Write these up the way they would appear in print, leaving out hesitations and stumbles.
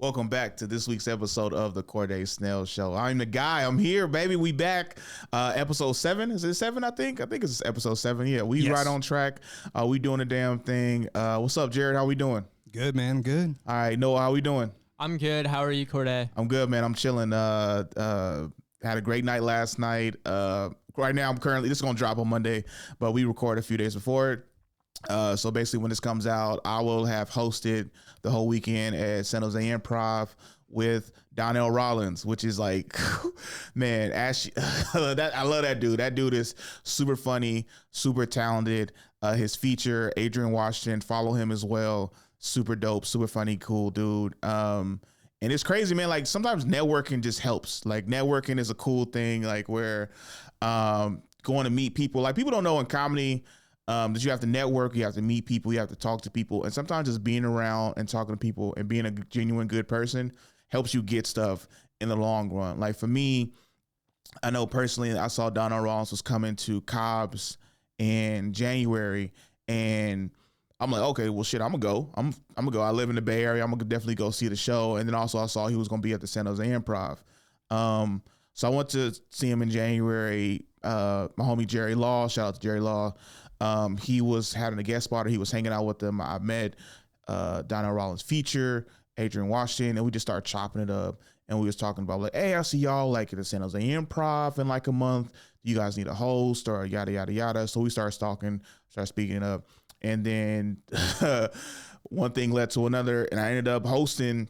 Welcome back to this week's episode of the Corde Snell Show. I'm the guy. I'm here, baby. We back. Episode 7. Is it 7, I think? I think it's episode 7. Yeah, we right on track. We doing a damn thing. What's up, Jared? How we doing? Good, man. Good. All right, Noah, how we doing? I'm good. How are you, Corde? I'm good, man. I'm chilling. Had a great night last night. Right now, this is going to drop on Monday, but we record a few days before it. So basically when this comes out, I will have hosted the whole weekend at San Jose Improv with Donnell Rollins, which is like, man, I love that dude. That dude is super funny, super talented. His feature, Adrian Washington, follow him as well. Super dope, super funny, cool dude. And it's crazy, man. Like sometimes networking just helps. Like networking is a cool thing, like where going to meet people. Like people don't know in comedy that you have to network, you have to meet people, you have to talk to people. And sometimes just being around and talking to people and being a genuine good person helps you get stuff in the long run. Like for me, I know personally, I saw Donnell Rollins was coming to Cobb's in January, and I'm like, okay, well, shit, I'm gonna go. I'm gonna go. I live in the Bay Area. I'm gonna definitely go see the show. And then also I saw he was gonna be at the San Jose Improv. So I went to see him in January. My homie Jerry Law, shout out to Jerry Law. He was having a guest spot, or he was hanging out with them. I met Donnell Rollins' feature, Adrian Washington, and we just started chopping it up. And we was talking about like, hey, I see y'all like at the San Jose Improv in like a month. Do you guys need a host or yada, yada, yada? So we started speaking up. And then one thing led to another, and I ended up hosting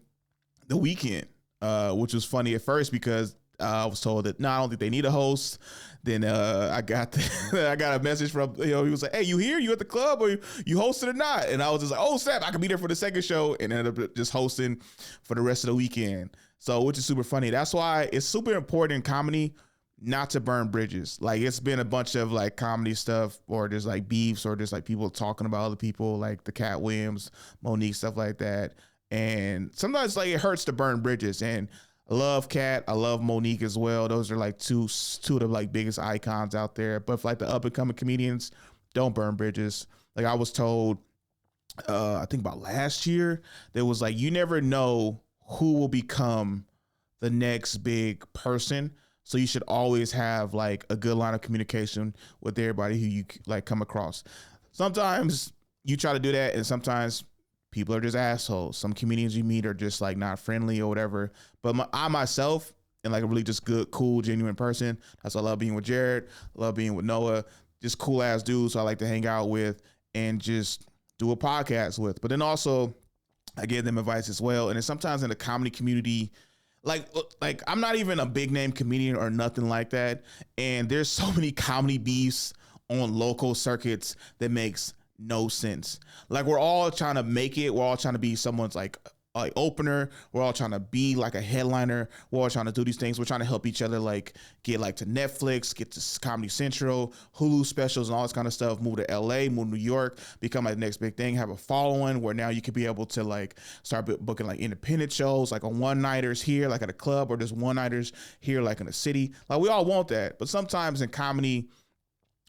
the weekend, which was funny at first because I was told that, no, I don't think they need a host. Then I got a message from, he was like, hey, you here? You at the club or you hosted or not? And I was just like, oh, snap, I could be there for the second show, and ended up just hosting for the rest of the weekend. So, which is super funny. That's why it's super important in comedy not to burn bridges. Like it's been a bunch of like comedy stuff or just like beefs or just like people talking about other people, like the Cat Williams, Monique, stuff like that. And sometimes like it hurts to burn bridges. And I love Cat. I love Monique as well. Those are like two of the like biggest icons out there. But for like the up and coming comedians, don't burn bridges. Like I was told, I think about last year, there was like, you never know who will become the next big person. So you should always have like a good line of communication with everybody who you like come across. Sometimes you try to do that, and sometimes people are just assholes. Some comedians you meet are just like not friendly or whatever. But I myself am like a really just good, cool, genuine person. That's why I love being with Jared. I love being with Noah. Just cool ass dudes I like to hang out with and just do a podcast with. But then also I give them advice as well. And then sometimes in the comedy community, like I'm not even a big name comedian or nothing like that. And there's so many comedy beefs on local circuits that makes no sense. Like we're all trying to make it. We're all trying to be someone's like opener. We're all trying to be like a headliner. We're all trying to do these things. We're trying to help each other like get like to Netflix, get to Comedy Central, Hulu specials and all this kind of stuff. Move to LA, move to New York, become like the next big thing, have a following where now you could be able to like start booking like independent shows, like on one-nighters here, like at a club, or just one-nighters here, like in a city. Like we all want that. But sometimes in comedy,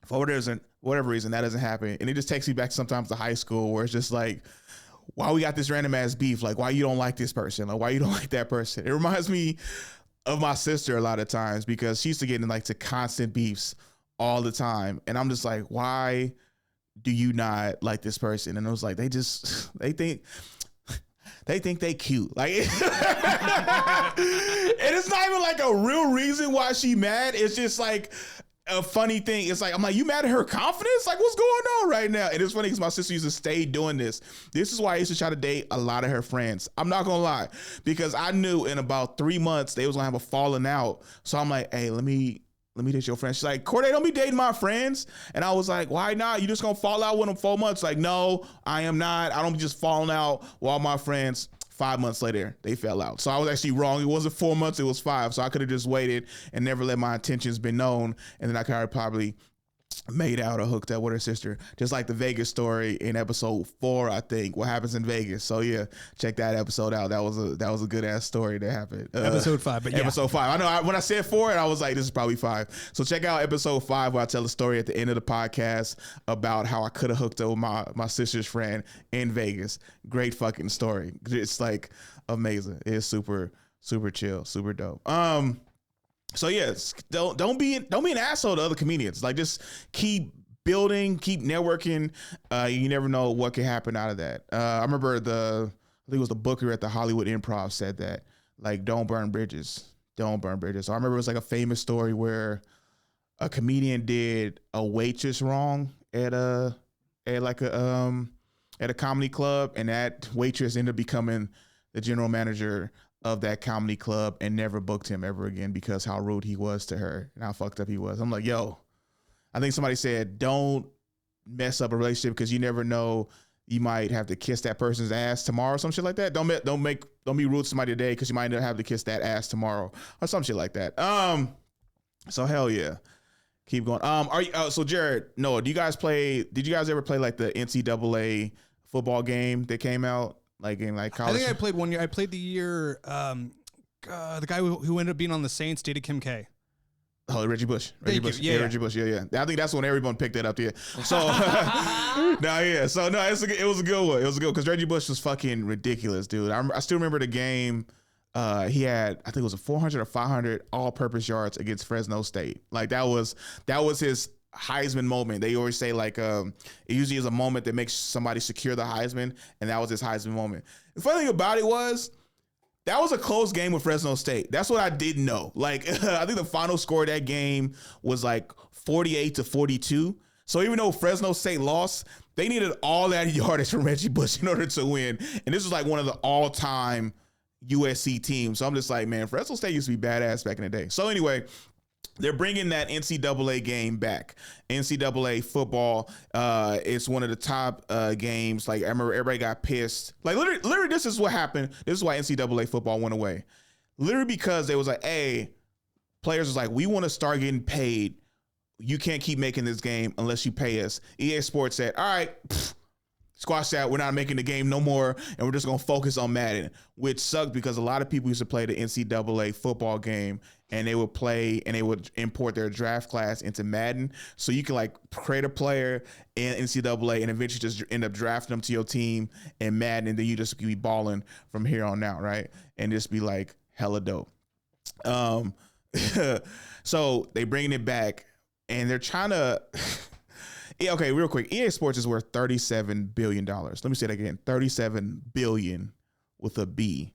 for whatever reason, that doesn't happen. And it just takes me back sometimes to high school where it's just like, why we got this random ass beef? Like, why you don't like this person? Like, why you don't like that person? It reminds me of my sister a lot of times because she used to get in like to constant beefs all the time. And I'm just like, why do you not like this person? And it was like, they think they cute. Like, and it's not even like a real reason why she mad. It's just like a funny thing. It's like, I'm like, you mad at her confidence? Like, what's going on right now? And it's funny because my sister used to stay doing this. This is why I used to try to date a lot of her friends. I'm not gonna lie, because I knew in about 3 months they was gonna have a falling out. So I'm like, hey, let me date your friend. She's like, Corde, don't be dating my friends. And I was like, why not? You just gonna fall out with them 4 months? Like, no, I am not. I don't be just falling out while my friends. 5 months later, they fell out. So I was actually wrong. It wasn't 4 months, it was 5. So I could have just waited and never let my intentions be known. And then I could have probably made out or hooked up with her sister, just like the Vegas story in episode 4, I think. What happens in Vegas? So yeah, check that episode out. That was a good ass story that happened. Episode 5, but yeah, episode 5. I know when I said 4, I was like, this is probably 5. So check out episode 5 where I tell a story at the end of the podcast about how I could have hooked up with my sister's friend in Vegas. Great fucking story. It's like amazing. It's super chill, super dope. So yes, don't be an asshole to other comedians. Like just keep building, keep networking. You never know what can happen out of that. I remember I think it was the booker at the Hollywood Improv said that, like, don't burn bridges. Don't burn bridges. So I remember it was like a famous story where a comedian did a waitress wrong at a comedy club, and that waitress ended up becoming the general manager of that comedy club and never booked him ever again because how rude he was to her and how fucked up he was. I'm like, yo, I think somebody said, don't mess up a relationship because you never know, you might have to kiss that person's ass tomorrow or some shit like that. Don't be rude to somebody today because you might have to kiss that ass tomorrow or some shit like that. So hell yeah. Keep going. So Jared, Noah, did you guys ever play like the NCAA football game that came out? Like in like college? I think I played one year. I played the year, the guy who ended up being on the Saints, dated Kim K. Oh, Reggie Bush. Yeah. Reggie Bush. Yeah. I think that's when everyone picked that up. Yeah. So, it was a good one. It was a good because Reggie Bush was fucking ridiculous, dude. I still remember the game. He had, I think it was a 400 or 500 all-purpose yards against Fresno State. Like that was his Heisman moment. They always say like it usually is a moment that makes somebody secure the Heisman, and that was his Heisman moment. The funny thing about it was that was a close game with Fresno State. That's what I didn't know. Like I think the final score of that game was like 48-42. So even though Fresno State lost, they needed all that yardage from Reggie Bush in order to win. And this was like one of the all-time USC teams. So I'm just like, man, Fresno State used to be badass back in the day. So anyway, they're bringing that NCAA game back. NCAA football, it's one of the top games. Like I remember everybody got pissed. Like literally, this is what happened. This is why NCAA football went away. Literally because they was like, hey, players was like, we want to start getting paid. You can't keep making this game unless you pay us. EA Sports said, all right, squash that. We're not making the game no more, and we're just going to focus on Madden, which sucked because a lot of people used to play the NCAA football game, and they would play and they would import their draft class into Madden. So you can like create a player in NCAA and eventually just end up drafting them to your team in Madden, and then you just be balling from here on out, right? And just be like hella dope. So they bringing it back, and they're trying to... Yeah, okay, real quick. EA Sports is worth $37 billion. Let me say that again. $37 billion with a B.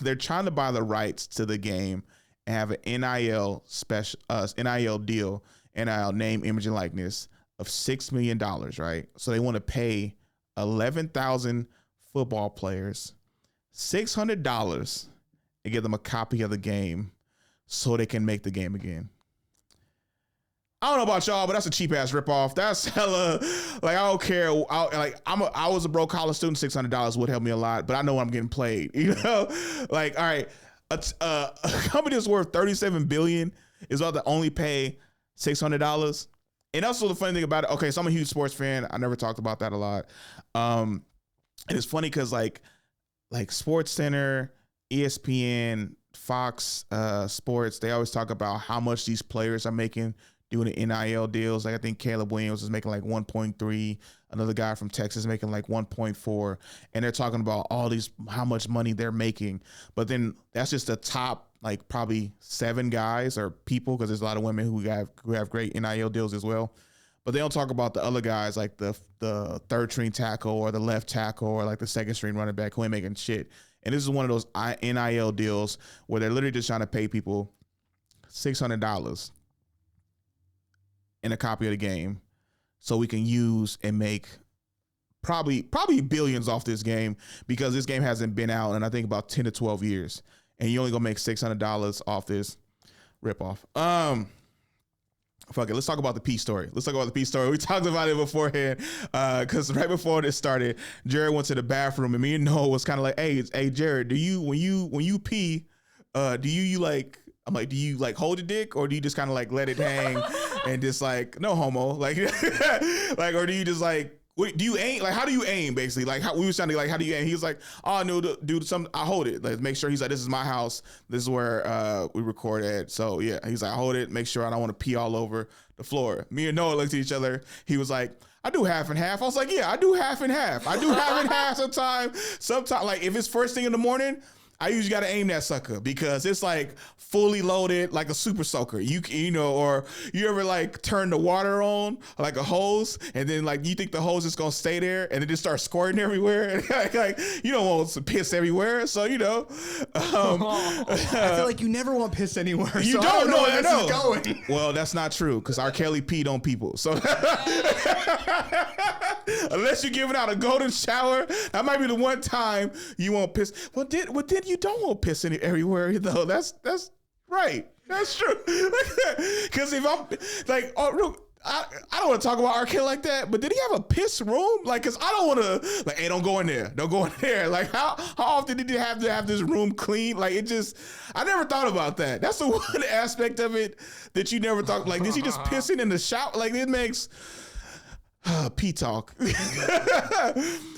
They're trying to buy the rights to the game and have an NIL deal, NIL name, image, and likeness of $6 million, right? So they want to pay 11,000 football players $600 and give them a copy of the game so they can make the game again. I don't know about y'all, but that's a cheap ass ripoff. That's hella, like, I don't care. I was a broke college student. $600 would help me a lot, but I know I'm getting played. You know, like, all right, a company that's worth $37 billion is about to only pay $600. And also the funny thing about it. Okay, so I'm a huge sports fan. I never talked about that a lot. And it's funny because like Sports Center, ESPN, Fox Sports, they always talk about how much these players are making doing the NIL deals. Like I think Caleb Williams is making like 1.3. Another guy from Texas is making like 1.4. And they're talking about all these, how much money they're making. But then that's just the top, like probably 7 guys or people, because there's a lot of women who have great NIL deals as well. But they don't talk about the other guys like the third string tackle or the left tackle or like the second string running back who ain't making shit. And this is one of those NIL deals where they're literally just trying to pay people $600 in a copy of the game so we can use and make probably billions off this game, because this game hasn't been out in I think about 10 to 12 years, and you only gonna make $600 off this ripoff. Fuck it, let's talk about the P story. We talked about it beforehand, because right before this started, Jared went to the bathroom and me and Noah was kind of like, hey Jared, do you when you pee, do you like I'm like, do you like hold your dick or do you just kind of like let it hang and just like no homo like like or do you just like do you aim like how do you aim basically like how we were sounding like how do you aim? He was like, oh no, dude, I hold it, like make sure. He's like, this is my house, this is where we record at, so yeah. He's like, I hold it, make sure I don't want to pee all over the floor. Me and Noah looked at each other. He was like, I do half and half. I was like, yeah, I do half and half. I do half and half sometimes like if it's first thing in the morning, I usually got to aim that sucker because it's like fully loaded like a super soaker. You know, or you ever like turn the water on like a hose and then like you think the hose is going to stay there and it just starts squirting everywhere. like you don't want some piss everywhere. So, you know, I feel like you never want piss anywhere. You so don't know where this is going. Well, that's not true because R. Kelly peed on people. So unless you're giving out a golden shower, that might be the one time you won't piss. Well, then you don't want piss everywhere though. That's right. That's true. Because if I'm like, I don't want to talk about R. Kelly like that, but did he have a piss room? Like, cause I don't want to like, hey, don't go in there. Don't go in there. Like, how often did he have to have this room clean? Like, it just, I never thought about that. That's the one aspect of it that you never thought. Like, is he just pissing in the shower? Like, it makes pee talk.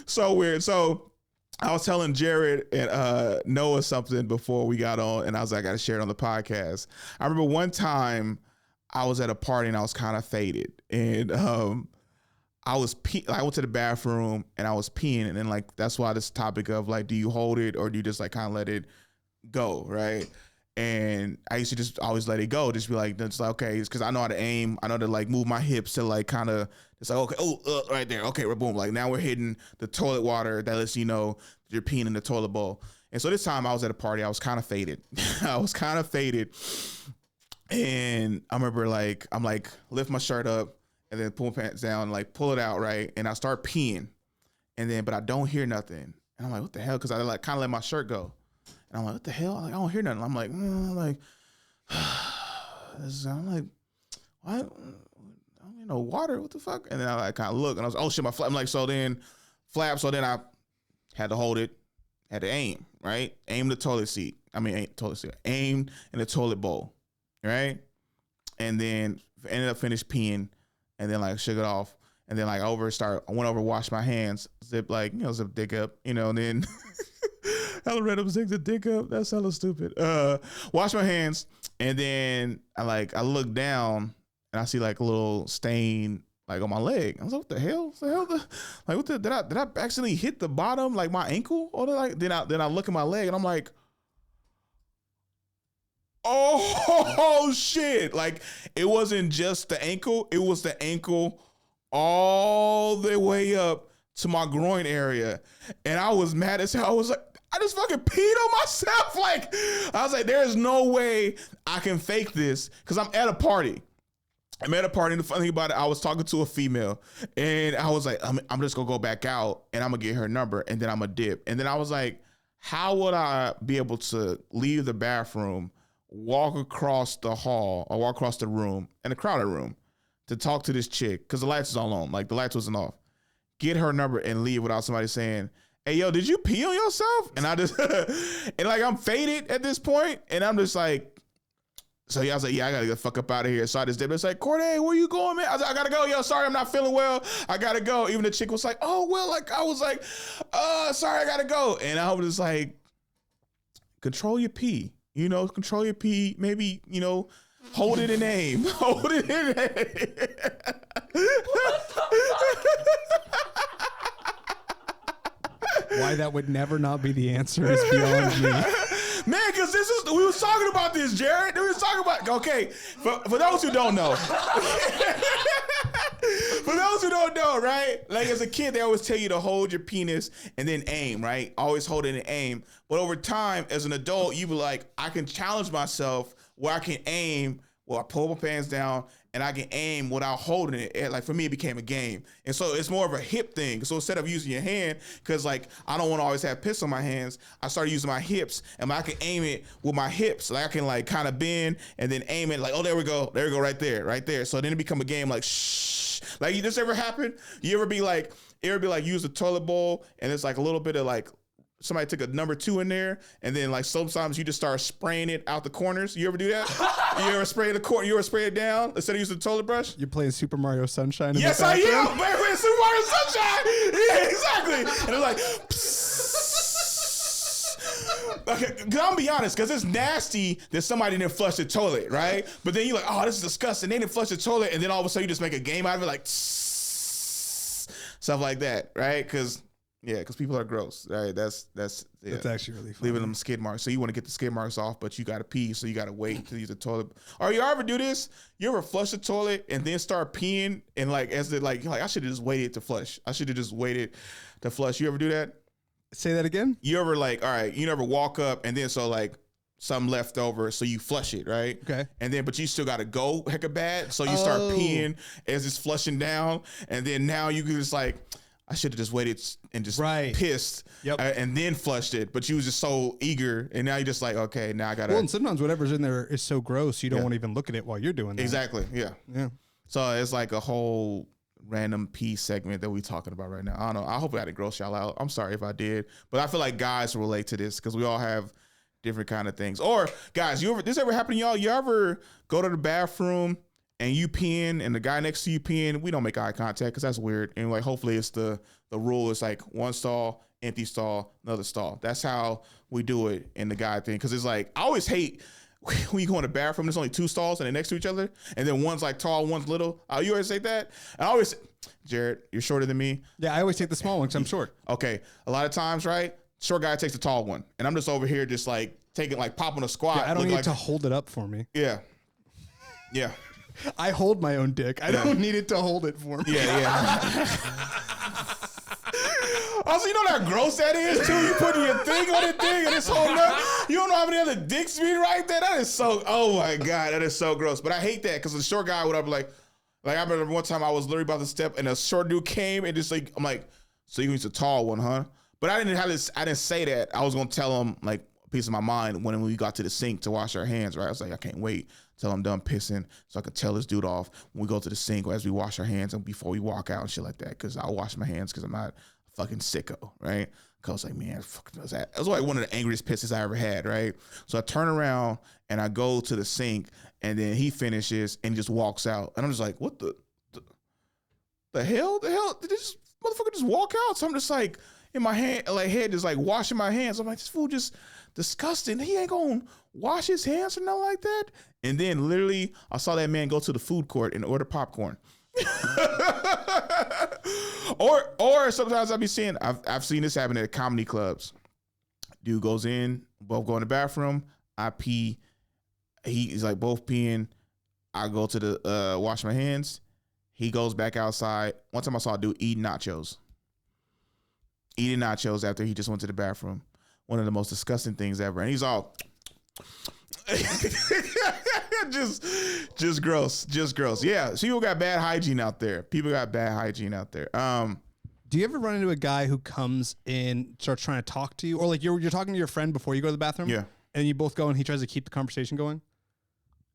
So weird. So I was telling Jared and Noah something before we got on, and I was like, I got to share it on the podcast. I remember one time I was at a party and I was kind of faded, and I went to the bathroom and I was peeing, and then like that's why this topic of like, do you hold it or do you just like kind of let it go, right? And I used to just always let it go, just be like, it's like, okay, it's because I know how to aim, I know to like move my hips to like kind of, it's like, okay, right there, okay, we're boom, like now we're hitting the toilet water that lets you know you're peeing in the toilet bowl. And so this time I was at a party, I was kind of faded. And I remember like, I'm like, lift my shirt up and then pull my pants down, like pull it out, right? And I start peeing, and then, but I don't hear nothing. And I'm like, what the hell? Cause I like kind of let my shirt go. And I'm like, what the hell? Like, I don't hear nothing. I'm like, I'm like, what? I don't need no water. What the fuck? And then I like kind of look, and I was, oh shit, my flap. I'm like, so then I had to hold it, had to aim, right? Aim the toilet seat. Aim in the toilet bowl, right? And then ended up finished peeing, and then like shook it off, and then like I went over, washed my hands, zip dick up, and then hella random zip the dick up. That's hella stupid. Wash my hands, and then I look down and I see like a little stain like on my leg. I was like, what the hell? Did I actually hit the bottom, like my ankle? Or then I look at my leg and I'm like, oh shit. Like it wasn't just the ankle, it was the ankle all the way up to my groin area. And I was mad as hell. I was like, I just fucking peed on myself. Like, I was like, there's no way I can fake this, because I'm at a party. And the funny thing about it, I was talking to a female, and I was like, I'm just gonna go back out and I'm gonna get her number, and then I'm gonna dip. And then I was like, how would I be able to leave the bathroom, walk across the hall or walk across the room, in a crowded room, to talk to this chick, because the lights was all on, like the lights wasn't off, get her number and leave without somebody saying, hey, yo, did you pee on yourself? And I just, and like, I'm faded at this point, and I'm just like, so yeah, I was like, yeah, I gotta get the fuck up out of here. So I just did. It's like, Corde, where you going, man? I was like, I gotta go. Yo, sorry, I'm not feeling well. I gotta go. Even the chick was like, oh, well, like, I was like, sorry, I gotta go. And I was just like, control your pee, control your pee. Maybe, hold it in aim. Hold it in aim. Why that would never not be the answer is beyond me. Man, because we was talking about this, Jared. We was talking about, okay, for those who don't know. For those who don't know, right? Like as a kid, they always tell you to hold your penis and then aim, right? Always hold it and aim. But over time, as an adult, you be like, I can challenge myself where I can aim, where I pull my pants down and I can aim without holding it. Like for me, it became a game. And so it's more of a hip thing. So instead of using your hand, because like I don't want to always have piss on my hands, I started using my hips, and I can aim it with my hips. Like I can like kind of bend and then aim it like, oh, there we go, right there. So then it become a game like, shh. Like, this ever happen? You ever be like use the toilet bowl and it's like a little bit of like somebody took a number 2 in there, and then like sometimes you just start spraying it out the corners. You ever do that? You ever spray the corner? You ever spray it down instead of using the toilet brush? You're playing Super Mario Sunshine. Yes, I am. Playing Super Mario Sunshine. Yeah, exactly. And it's like. Okay, I'm gonna be honest, because it's nasty that somebody didn't flush the toilet, right? But then you're like, oh, this is disgusting. They didn't flush the toilet, and then all of a sudden you just make a game out of it, like stuff like that, right? Because people are gross, right? That's actually really funny. Leaving them skid marks. So you want to get the skid marks off, but you got to pee, so you got to wait to use the toilet. Or you ever do this? You ever flush the toilet and then start peeing, and like as the like I should have just waited to flush. I should have just waited to flush. You ever do that? Say that again? You ever like, all right, you never walk up and then so like some left over, so you flush it, right? Okay. And then, but you still got to go hecka bad. So you start peeing as it's flushing down. And then now you can just like, I should have just waited and just pissed and then flushed it. But you was just so eager. And now you're just like, okay, now I got to. Well, and sometimes whatever's in there is so gross, you don't want to even look at it while you're doing that. Exactly. Yeah. Yeah. So it's like a whole random pee segment that we talking about right now. I don't know. I hope I had to gross y'all out. I'm sorry if I did, but I feel like guys relate to this because we all have different kind of things. Or guys, this ever happen to y'all? You ever go to the bathroom and you peeing and the guy next to you peeing? We don't make eye contact because that's weird. And like, hopefully it's the rule is like one stall, empty stall, another stall. That's how we do it in the guy thing. Cause it's like, I always hate when you go in the bathroom, there's only 2 stalls and they're next to each other, and then one's like tall, one's little. You always say that? I always, Jared, you're shorter than me. Yeah, I always take the small one because I'm short. Okay, a lot of times, right? Short guy takes the tall one, and I'm just over here just like taking, like popping a squat. Yeah, I don't need to hold it up for me. Yeah. Yeah. I hold my own dick. I don't need it to hold it for me. Yeah. Also, you know how gross that is too? You putting your thing on the thing and it's holding up. You don't know how many other dicks be right there? That is so, oh my God, that is so gross. But I hate that because the short guy would have like I remember one time I was literally about to step and a short dude came and just like, I'm like, so you use a tall one, huh? But I didn't say that. I was going to tell him like a piece of my mind when we got to the sink to wash our hands, right? I was like, I can't wait till I'm done pissing so I can tell this dude off when we go to the sink or as we wash our hands and before we walk out and shit like that. Because I'll wash my hands because I'm not fucking sicko, right? Cause I was like, man, fuck was that? It was like one of the angriest pisses I ever had, right? So I turn around and I go to the sink, and then he finishes and just walks out, and I'm just like, what the hell? Did this motherfucker just walk out? So I'm just like in my head, just like washing my hands. I'm like, this fool just disgusting. He ain't gonna wash his hands or nothing like that. And then literally, I saw that man go to the food court and order popcorn. or sometimes I'll be seeing, I've seen this happen at comedy clubs. Dude goes in, both go in the bathroom. I pee. He's like both peeing. I go to the wash my hands. He goes back outside. One time I saw a dude eating nachos after he just went to the bathroom. One of the most disgusting things ever. And he's all just gross. Yeah. So people got bad hygiene out there. Do you ever run into a guy who comes in, starts trying to talk to you, or like you're talking to your friend before you go to the bathroom? Yeah. And you both go and he tries to keep the conversation going?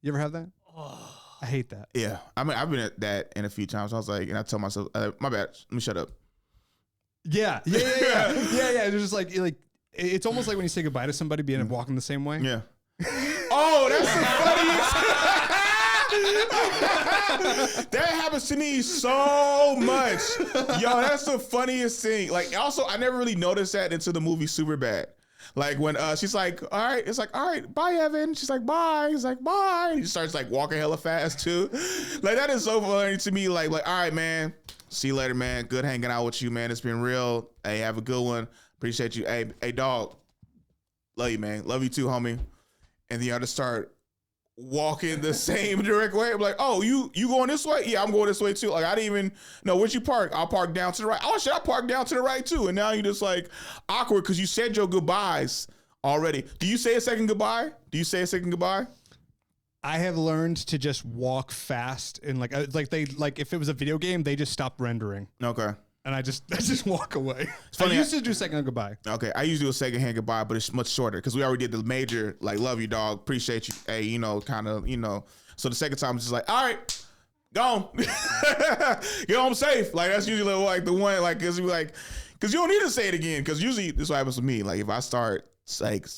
You ever have that? Oh, I hate that. Yeah. I mean, I've been at that in a few times. I was like, and I tell myself, my bad. Let me shut up. Yeah. It's just like it's almost like when you say goodbye to somebody, being walking the same way. Yeah. Oh, that's the funniest. That happens to me so much. Yo, that's the funniest thing. Like, also, I never really noticed that until the movie Superbad. Like when she's like, all right, it's like, all right, bye, Evan. She's like, bye. He's like, bye. And he starts like walking hella fast too. Like that is so funny to me. Like, all right, man. See you later, man. Good hanging out with you, man. It's been real. Hey, have a good one. Appreciate you. Hey, dog. Love you, man. Love you too, homie. And then you have to start walking the same direct way. I'm like, oh, you going this way? Yeah, I'm going this way too. Like, I didn't even know where'd you park. I'll park down to the right. Oh shit, I parked down to the right too. And now you just like awkward because you said your goodbyes already. Do you say a second goodbye? I have learned to just walk fast and like if it was a video game, they just stopped rendering. Okay. And I just walk away. It's funny, I used to do second goodbye. Okay, I usually do a second hand goodbye, but it's much shorter because we already did the major, like, love you, dog, appreciate you, hey, kind of. So the second time it's just like, all right, go home. Get home safe. Like, that's usually like the one, like, because we like, Because you don't need to say it again. Because usually this is what happens with me. Like if I start like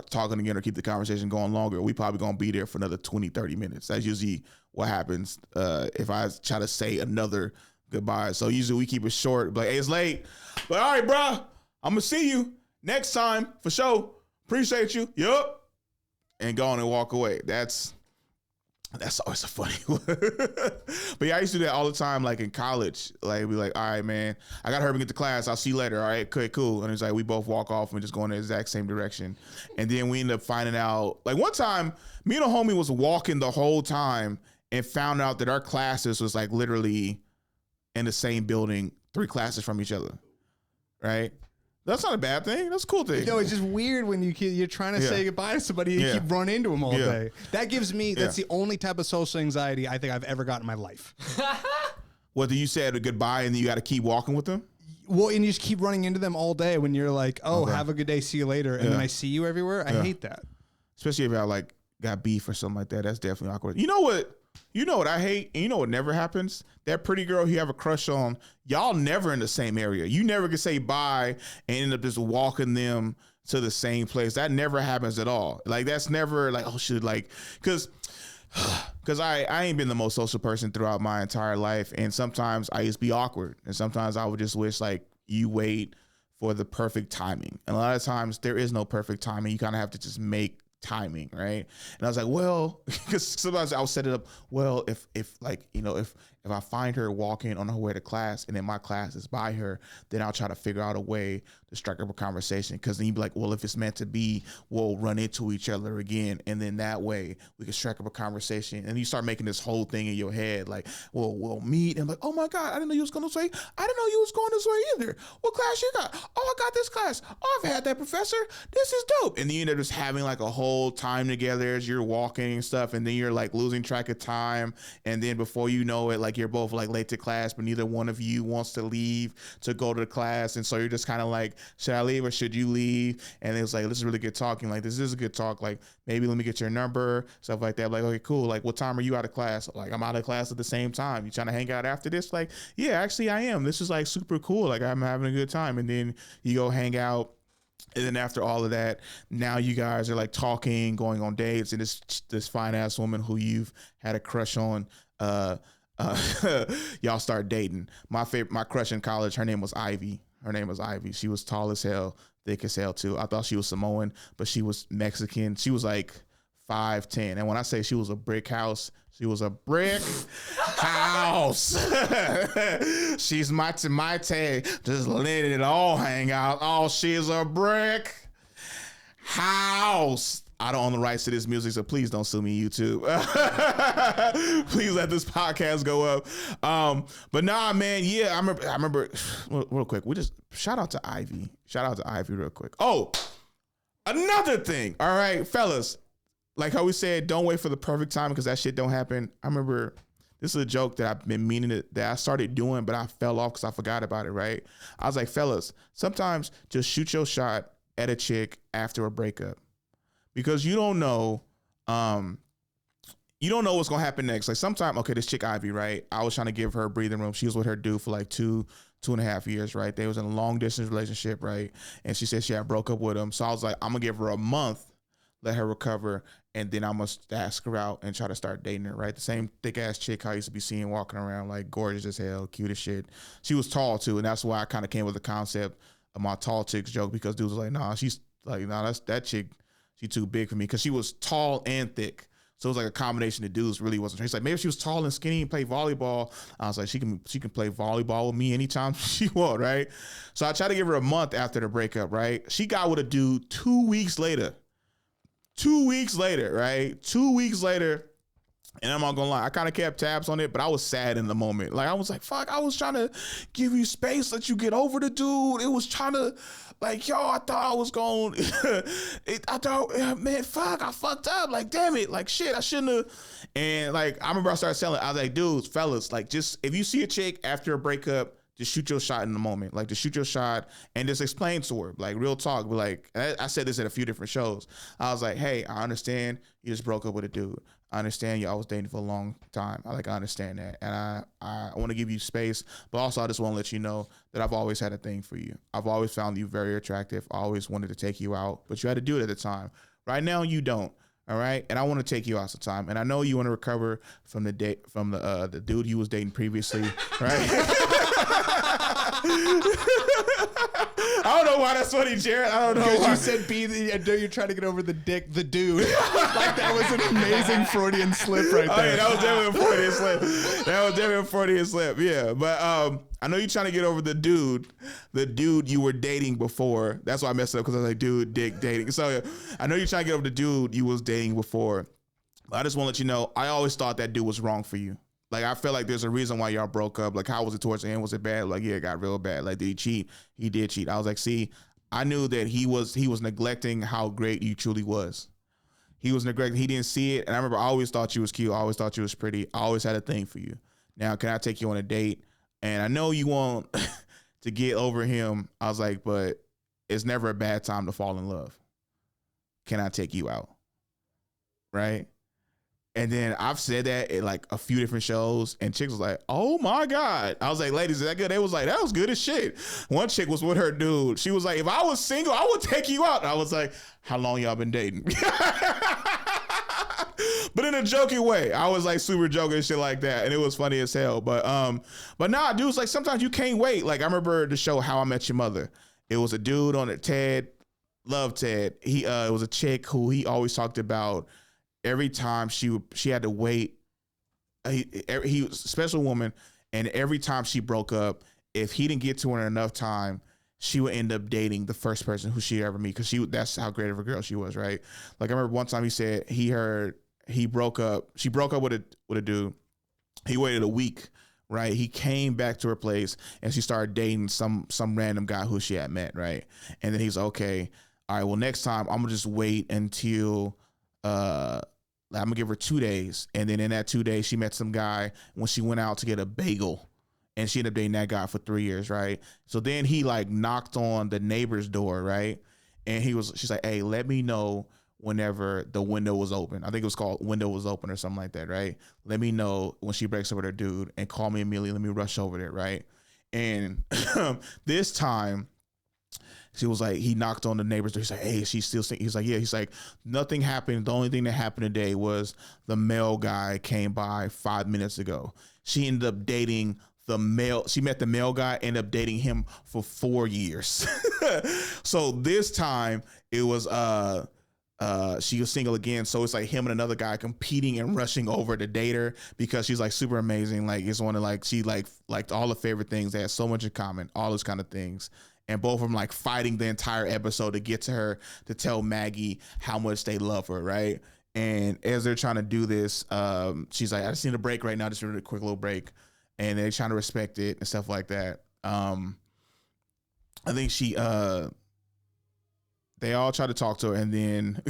talking again or keep the conversation going longer, we probably going to be there for another 20, 30 minutes. That's usually what happens if I try to say another goodbye. So usually we keep it short. Like, hey, it's late. But all right, bro, I'm going to see you next time for sure. Appreciate you. Yup. And go on and walk away. That's always a funny one. But yeah, I used to do that all the time, like in college. Like, we like, all right, man, I got to hurry and get to class. I'll see you later. All right, okay, cool. And it's like, we both walk off and just go in the exact same direction. And then we end up finding out, like one time, me and a homie was walking the whole time and found out that our classes was like literally in the same building, 3 classes from each other, right? That's not a bad thing. That's a cool thing. No, it's just weird when you're trying to say goodbye to somebody and you keep running into them all day. That gives me, that's the only type of social anxiety I think I've ever got in my life. What, do you say a goodbye and then you got to keep walking with them? Well, and you just keep running into them all day when you're like, oh, have a good day, see you later. And then I see you everywhere. I hate that. Especially if I like got beef or something like that. That's definitely awkward. You know what? You know what I hate? And you know what never happens? That pretty girl you have a crush on, y'all never in the same area. You never can say bye and end up just walking them to the same place. That never happens at all. Like, that's never like, oh, shit, like, because I ain't been the most social person throughout my entire life. And sometimes I used to be awkward. And sometimes I would just wish, like, you wait for the perfect timing. And a lot of times there is no perfect timing. You kind of have to just make timing, right? And I was like, well, because sometimes I'll set it up, well, if like, you know, if I find her walking on her way to class and then my class is by her, then I'll try to figure out a way to strike up a conversation. Because then you'd be like, well, if it's meant to be, we'll run into each other again. And then that way we can strike up a conversation. And you start making this whole thing in your head, like, well, we'll meet. And I'm like, oh my God, I didn't know you was going this way. I didn't know you was going this way either. What class you got? Oh, I got this class. Oh, I've had that professor. This is dope. And then you end up just having like a whole time together as you're walking and stuff. And then you're like losing track of time. And then before you know it, like you're both like late to class, but neither one of you wants to leave to go to the class. And so you're just kind of like, should I leave or should you leave? And it was like, this is really good talking. Like, this is a good talk. Like, maybe let me get your number, stuff like that. Like, okay, cool. Like, what time are you out of class? Like, I'm out of class at the same time. You trying to hang out after this? Like, yeah, actually I am. This is like super cool. Like, I'm having a good time. And then you go hang out. And then after all of that, now you guys are like talking, going on dates, and this fine ass woman who you've had a crush on, y'all start dating. My crush in college, her name was Ivy. She was tall as hell, thick as hell too. I thought she was Samoan, but she was Mexican. She was like 5'10". And when I say she was a brick house, she was a brick house. She's my just letting it all hang out. Oh, she's a brick house. I don't own the rights to this music, so please don't sue me, YouTube. Please let this podcast go up. But nah, man, yeah, I remember real quick. We just shout out to Ivy. Real quick. Oh, another thing. All right, fellas. Like how we said, don't wait for the perfect time because that shit don't happen. I remember this is a joke that I've been meaning that I started doing, but I fell off because I forgot about it, right? I was like, fellas, sometimes just shoot your shot at a chick after a breakup because you don't know what's going to happen next. Like sometimes, okay, this chick Ivy, right? I was trying to give her breathing room. She was with her dude for like 2.5 years, right? They was in a long distance relationship, right? And she said she had broke up with him. So I was like, I'm going to give her a month, let her recover, and then I must ask her out and try to start dating her, right? The same thick ass chick I used to be seeing walking around, like gorgeous as hell, cute as shit. She was tall too, and that's why I kind of came with the concept of my tall chicks joke because dudes was like, nah, she's like, nah, that's that chick, she too big for me because she was tall and thick. So it was like a combination of dudes really wasn't. He's like, maybe if she was tall and skinny and play volleyball. I was like, she can play volleyball with me anytime she want, right? So I tried to give her a month after the breakup, right? She got with a dude 2 weeks later. 2 weeks later, right? 2 weeks later, and I'm not gonna lie, I kind of kept tabs on it, but I was sad in the moment. Like I was like, fuck, I was trying to give you space, let you get over the dude. It was trying to, like, yo, I thought I was going, man, fuck, I fucked up. Like, damn it, like shit, I shouldn't have. And like, I remember I started selling. I was like, dudes, fellas, like, just if you see a chick after a breakup, just shoot your shot in the moment. Like, just shoot your shot and just explain to her, like, real talk. But like, I said this at a few different shows. I was like, hey, I understand you just broke up with a dude. I understand you. I was dating for a long time. I understand that. And I want to give you space, but also I just want to let you know that I've always had a thing for you. I've always found you very attractive. I always wanted to take you out, but you had to do it at the time. Right now, you don't. All right. And I want to take you out sometime. And I know you want to recover from the dude you was dating previously. Right. I don't know why that's funny, Jared. I don't know. Because you said you're trying to get over the dick, the dude. Like, that was an amazing Freudian slip right there. Yeah, that was definitely a Freudian slip. That was definitely a Freudian slip. Yeah. But I know you're trying to get over the dude you were dating before. That's why I messed up, because I was like, dude, dick, dating. So I know you're trying to get over the dude you was dating before. But I just want to let you know, I always thought that dude was wrong for you. Like, I feel like there's a reason why y'all broke up. Like, how was it towards the end? Was it bad? Like, yeah, it got real bad. Like, did he cheat? He did cheat. I was like, see, I knew that he was neglecting how great you truly was. He was neglecting. He didn't see it. And I remember I always thought you was cute. I always thought you was pretty. I always had a thing for you. Now, can I take you on a date? And I know you want to get over him. I was like, but it's never a bad time to fall in love. Can I take you out? Right? And then I've said that at like a few different shows, and chicks was like, oh my God. I was like, ladies, is that good? They was like, that was good as shit. One chick was with her dude. She was like, if I was single, I would take you out. And I was like, how long y'all been dating? But in a joking way. I was like super joking and shit like that. And it was funny as hell. But nah, dudes, like, sometimes you can't wait. Like, I remember the show How I Met Your Mother. It was a dude on it, Ted. Love Ted. It was a chick who he always talked about. Every time she had to wait, he was a special woman, and every time she broke up, if he didn't get to her in enough time, she would end up dating the first person who she ever meet, because that's how great of a girl she was, right? Like, I remember one time he said she broke up with a dude. He waited a week, right? He came back to her place, and she started dating some random guy who she had met, right? And then he's like, okay, all right, well, next time I'm gonna just wait until I'm gonna give her 2 days. And then in that 2 days, she met some guy when she went out to get a bagel, and she ended up dating that guy for 3 years, right? So then he like knocked on the neighbor's door, right? And she's like, hey, let me know whenever the window was open. I think it was called Window Was Open or something like that, right? Let me know when she breaks up with her dude, and call me immediately. Let me rush over there, right? And this time, she was like, he knocked on the neighbor's door. He's like, hey, is she still singing? He's like, yeah. He's like, nothing happened. The only thing that happened today was the male guy came by 5 minutes ago. She ended up dating she met the male guy, ended up dating him for 4 years. So this time it was, she was single again. So it's like him and another guy competing and rushing over to date her, because she's like super amazing. Like, it's one of like, she liked all the favorite things. They had so much in common, all those kind of things. And both of them like fighting the entire episode to get to her to tell Maggie how much they love her, right? And as they're trying to do this, she's like, I just need a break right now, just a quick little break. And they're trying to respect it and stuff like that. I think they all try to talk to her, and then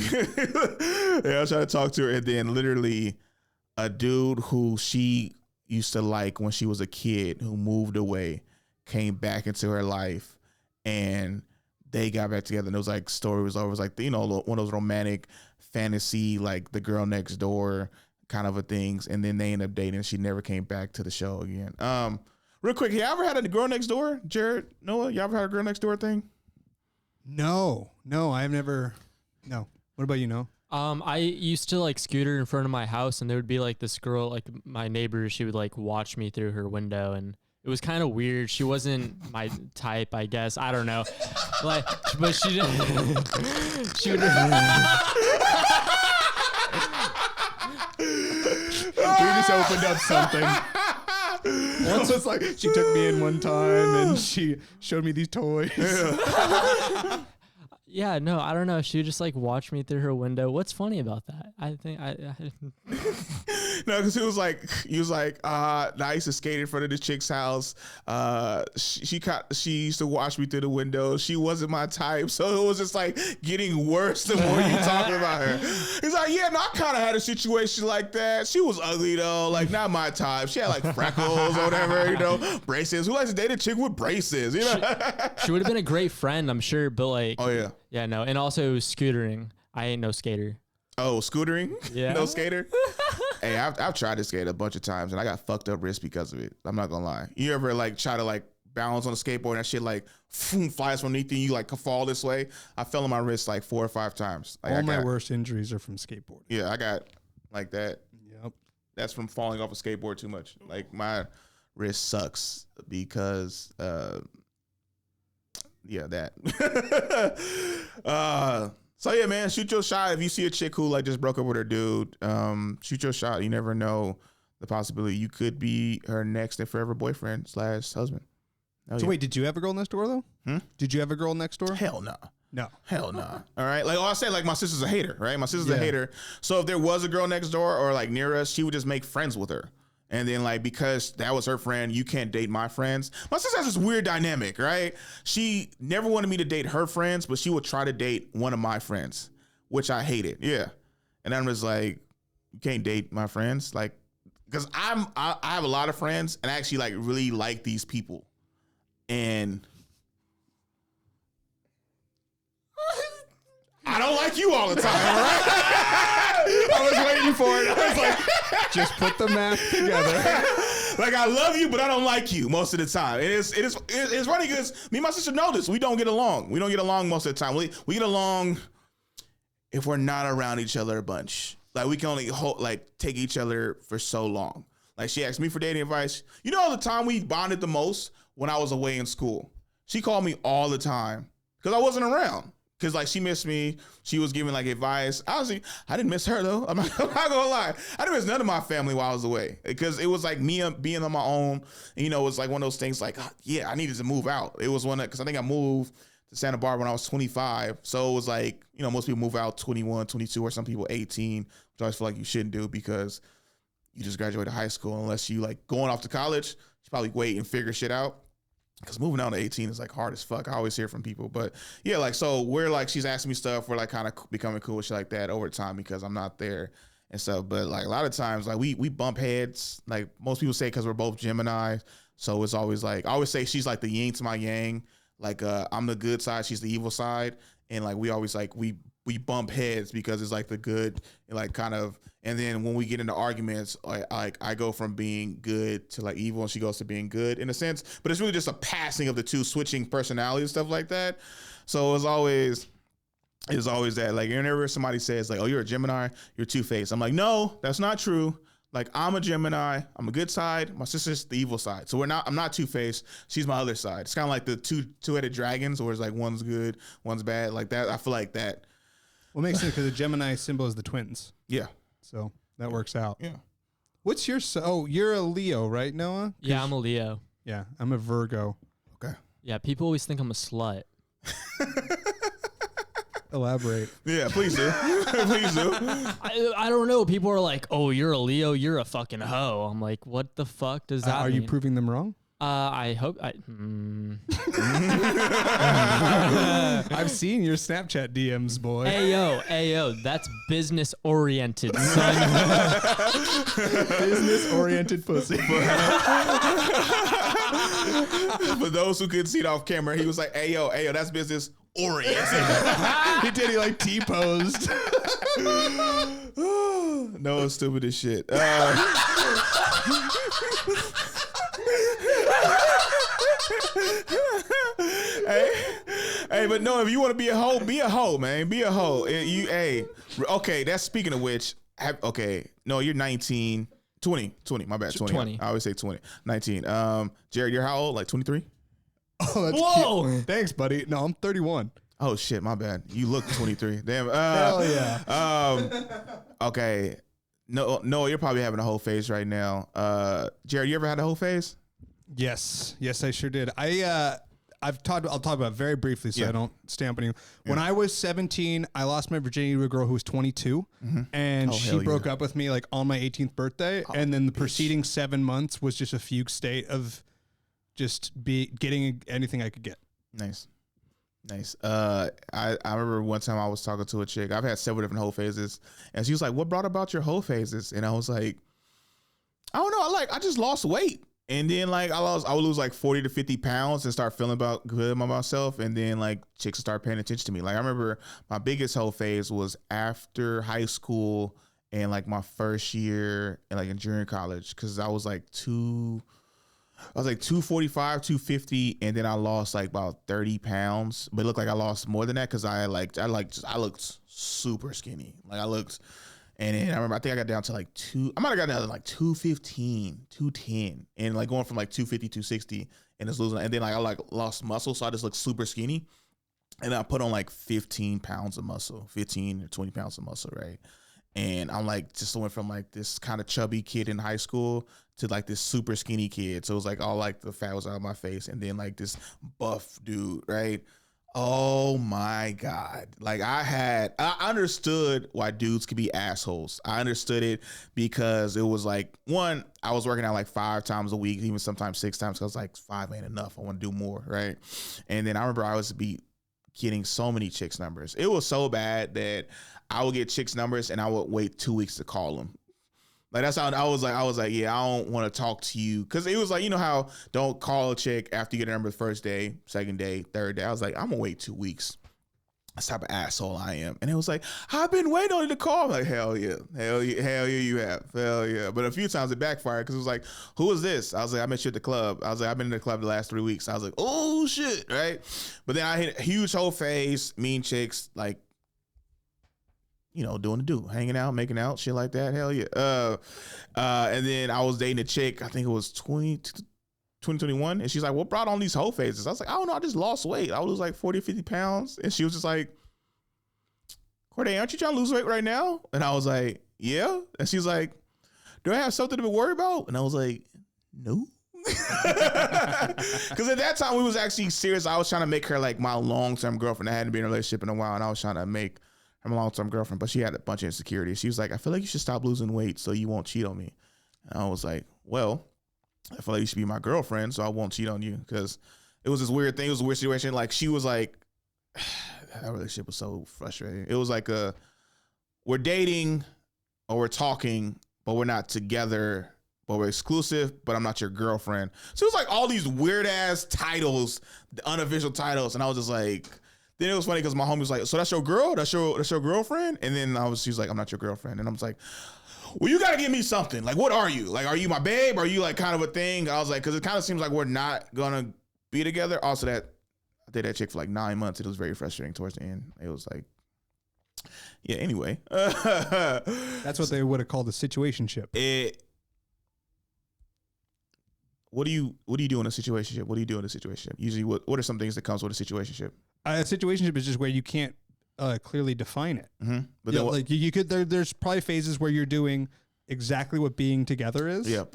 literally a dude who she used to like when she was a kid, who moved away, came back into her life. And they got back together, and it was like, story was over. It was like, one of those romantic fantasy, like the girl next door kind of a things. And then they ended up dating, and she never came back to the show again. Real quick, you ever had a girl next door, Jared, Noah? You ever had a girl next door thing? No, I've never. No. What about you, Noah? I used to like scooter in front of my house, and there would be like this girl, like my neighbor. She would like watch me through her window, and it was kind of weird. She wasn't my type, I guess. I don't know. Like, but she would. We just opened up something. Once it's like, she took me in one time and she showed me these toys. Yeah, no, I don't know. She would just like watch me through her window. What's funny about that? I think No, because he was like, I used to skate in front of this chick's house. She used to watch me through the window. She wasn't my type, so it was just like getting worse the more you talking about her. He's like, yeah, no, I kind of had a situation like that. She was ugly though, like not my type. She had like freckles or whatever, you know, braces. Who likes to date a chick with braces? You know, she would have been a great friend, I'm sure. But like, oh yeah, yeah, no, and also scootering. I ain't no skater. Oh, scootering? Yeah. No skater? Hey, I've tried to skate a bunch of times and I got fucked up wrists because of it. I'm not gonna lie. You ever like try to like balance on a skateboard and that shit like flies from underneath you, you like fall this way? I fell on my wrist like 4 or 5 times. Like, all my worst injuries are from skateboarding. Yeah, I got like that. Yep. That's from falling off a skateboard too much. Like my wrist sucks because yeah, that. So yeah, man, shoot your shot. If you see a chick who like just broke up with her dude, shoot your shot. You never know the possibility you could be her next and forever boyfriend / husband. So wait, did you have a girl next door though? Did you have a girl next door? Hell no. No. Hell no. All right. Like I said, like my sister's a hater, right? My sister's a hater. So if there was a girl next door or like near us, she would just make friends with her. And then like, because that was her friend, you can't date my friends. My sister has this weird dynamic, right? She never wanted me to date her friends, but she would try to date one of my friends, which I hated. Yeah. And I'm just like, you can't date my friends. Like, cause I have a lot of friends and I actually like really like these people. And I don't like you all the time, all right? I was waiting for it. I was like, just put the math together. Like, I love you, but I don't like you most of the time. It's funny because me and my sister know this. We don't get along. We don't get along most of the time. We get along if we're not around each other a bunch. Like, we can only take each other for so long. Like, she asked me for dating advice. You know, the time we bonded the most when I was away in school. She called me all the time because I wasn't around. Cause like she missed me, she was giving like advice. Honestly, I didn't miss her though. I'm not gonna lie. I didn't miss none of my family while I was away because it was like me being on my own. And, you know, it was like one of those things like, yeah, I needed to move out. It was because I think I moved to Santa Barbara when I was 25. So it was like, you know, most people move out 21, 22, or some people 18, which I always feel like you shouldn't do because you just graduated high school unless you like going off to college. You probably wait and figure shit out. Because moving down to 18 is like hard as fuck. I always hear from people. But yeah, like, so we're like, she's asking me stuff. We're like kind of becoming cool with shit like that over time because I'm not there and stuff. But like a lot of times, like we bump heads. Like most people say because we're both Gemini. So it's always like, I always say she's like the yin to my yang. Like I'm the good side, she's the evil side. And like we always like, we bump heads because it's like the good, like kind of, and then when we get into arguments, like I go from being good to like evil and she goes to being good in a sense, but it's really just a passing of the two, switching personality and stuff like that. So it's always that, like, whenever somebody says like, oh, you're a Gemini, you're two-faced. I'm like, no, that's not true. Like, I'm a Gemini, I'm a good side, my sister's the evil side. So I'm not two-faced, she's my other side. It's kind of like the two-headed dragons, where it's like one's good, one's bad, like that. I feel like that. Well, it makes sense because the Gemini symbol is the twins. Yeah. So that works out. Yeah. What's your, you're a Leo, right, Noah? Yeah, I'm a Leo. Yeah, I'm a Virgo. Okay. Yeah, people always think I'm a slut. Elaborate. Yeah, please do. Please do. I don't know. People are like, oh, you're a Leo, you're a fucking hoe. I'm like, what the fuck does that mean? Are you proving them wrong? I hope. I've seen your Snapchat DMs, boy. Hey yo, that's business oriented, son. Business oriented pussy. For those who couldn't see it off camera, he was like, hey yo, that's business oriented. He did. He like T-posed. No, it's stupid as shit. Hey, but no, if you want to be a hoe, man. Be a hoe. Okay, that's speaking of which, no, you're 19, 20, my bad, 20. I always say 20, 19. Jared, you're how old? Like 23? Oh, that's whoa. Cute. Thanks, buddy. No, I'm 31. Oh, shit, my bad. You look 23. Damn. Hell yeah. Okay. No, you're probably having a whole phase right now. Jared, you ever had a whole phase? Yes, I sure did. I'll talk about it very briefly so I don't stamp on you. When I was 17, I lost my virginity to a girl who was 22, and she broke up with me like on my 18th birthday, and then the preceding 7 months was just a fugue state of just getting anything I could get. Nice. I remember one time I was talking to a chick. I've had several different whole phases, and she was like, "What brought about your whole phases?" And I was like, "I don't know. I just lost weight." And then like I would lose like 40 to 50 pounds and start feeling good about myself. And then like chicks start paying attention to me. Like I remember my biggest whole phase was after high school and like my first year and like in junior college. Cause I was like 245, 250. And then I lost like about 30 pounds, but it looked like I lost more than that. Cause I looked super skinny. Like I looked. And then I remember, I think I got down to like I might have got down to like 215, 210, and like going from like 250, 260 and just losing. And then like I like lost muscle. So I just looked super skinny. And I put on like 15 pounds of muscle, 15 or 20 pounds of muscle, right? And I'm like, just went from like this kind of chubby kid in high school to like this super skinny kid. So it was like all like the fat was out of my face. And then like this buff dude, right? Oh my God. Like I understood why dudes could be assholes. I understood it because it was like, one, I was working out like 5 times a week, even sometimes 6 times. Cause like 5 ain't enough. I want to do more. Right. And then I remember I was getting so many chicks numbers. It was so bad that I would get chicks numbers and I would wait 2 weeks to call them. Like that's how I was like, yeah, I don't want to talk to you. Cause it was like, you know how don't call a chick after you get a number the first day, second day, third day. I was like, I'm gonna wait 2 weeks. That's the type of asshole I am. And it was like, I've been waiting on you to call. I'm like, hell yeah, you have. Hell yeah. But a few times it backfired because it was like, who is this? I was like, I met you at the club. I was like, I've been in the club the last 3 weeks. I was like, oh shit, right? But then I hit a huge whole phase, mean chicks, like, you know, doing the do, hanging out, making out, shit like that. Hell yeah. And then I was dating a chick, I think it was 2021. And she's like, what brought on these whole phases? I was like, I don't know. I just lost weight. I was like 40, 50 pounds. And she was just like, Corde, aren't you trying to lose weight right now? And I was like, yeah. And she's like, do I have something to be worried about? And I was like, no. Because at that time we was actually serious. I was trying to make her like my long-term girlfriend. I hadn't been in a relationship in a while. And I was trying to make I'm a long-term girlfriend, but she had a bunch of insecurities. She was like, I feel like you should stop losing weight so you won't cheat on me. And I was like, well, I feel like you should be my girlfriend so I won't cheat on you. Because it was this weird thing. It was a weird situation. Like she was like, that relationship was so frustrating. It was like we're dating or we're talking, but we're not together, but we're exclusive, but I'm not your girlfriend. So it was like all these weird ass titles, the unofficial titles. And I was just like, then it was funny because my homie was like, so that's your girl? That's your girlfriend? And then she was like, I'm not your girlfriend. And I was like, well, you got to give me something. Like, what are you? Like, are you my babe? Are you like kind of a thing? I was like, because it kind of seems like we're not going to be together. Also, I dated that chick for like 9 months. It was very frustrating towards the end. It was like, yeah, anyway. That's what they would have called a situationship. What do you do in a situationship? What do you do in a situationship? Usually, what are some things that comes with a situationship? A situationship is just where you can't clearly define it. Mm-hmm. But yeah, like you could. There's probably phases where you're doing exactly what being together is. Yeah,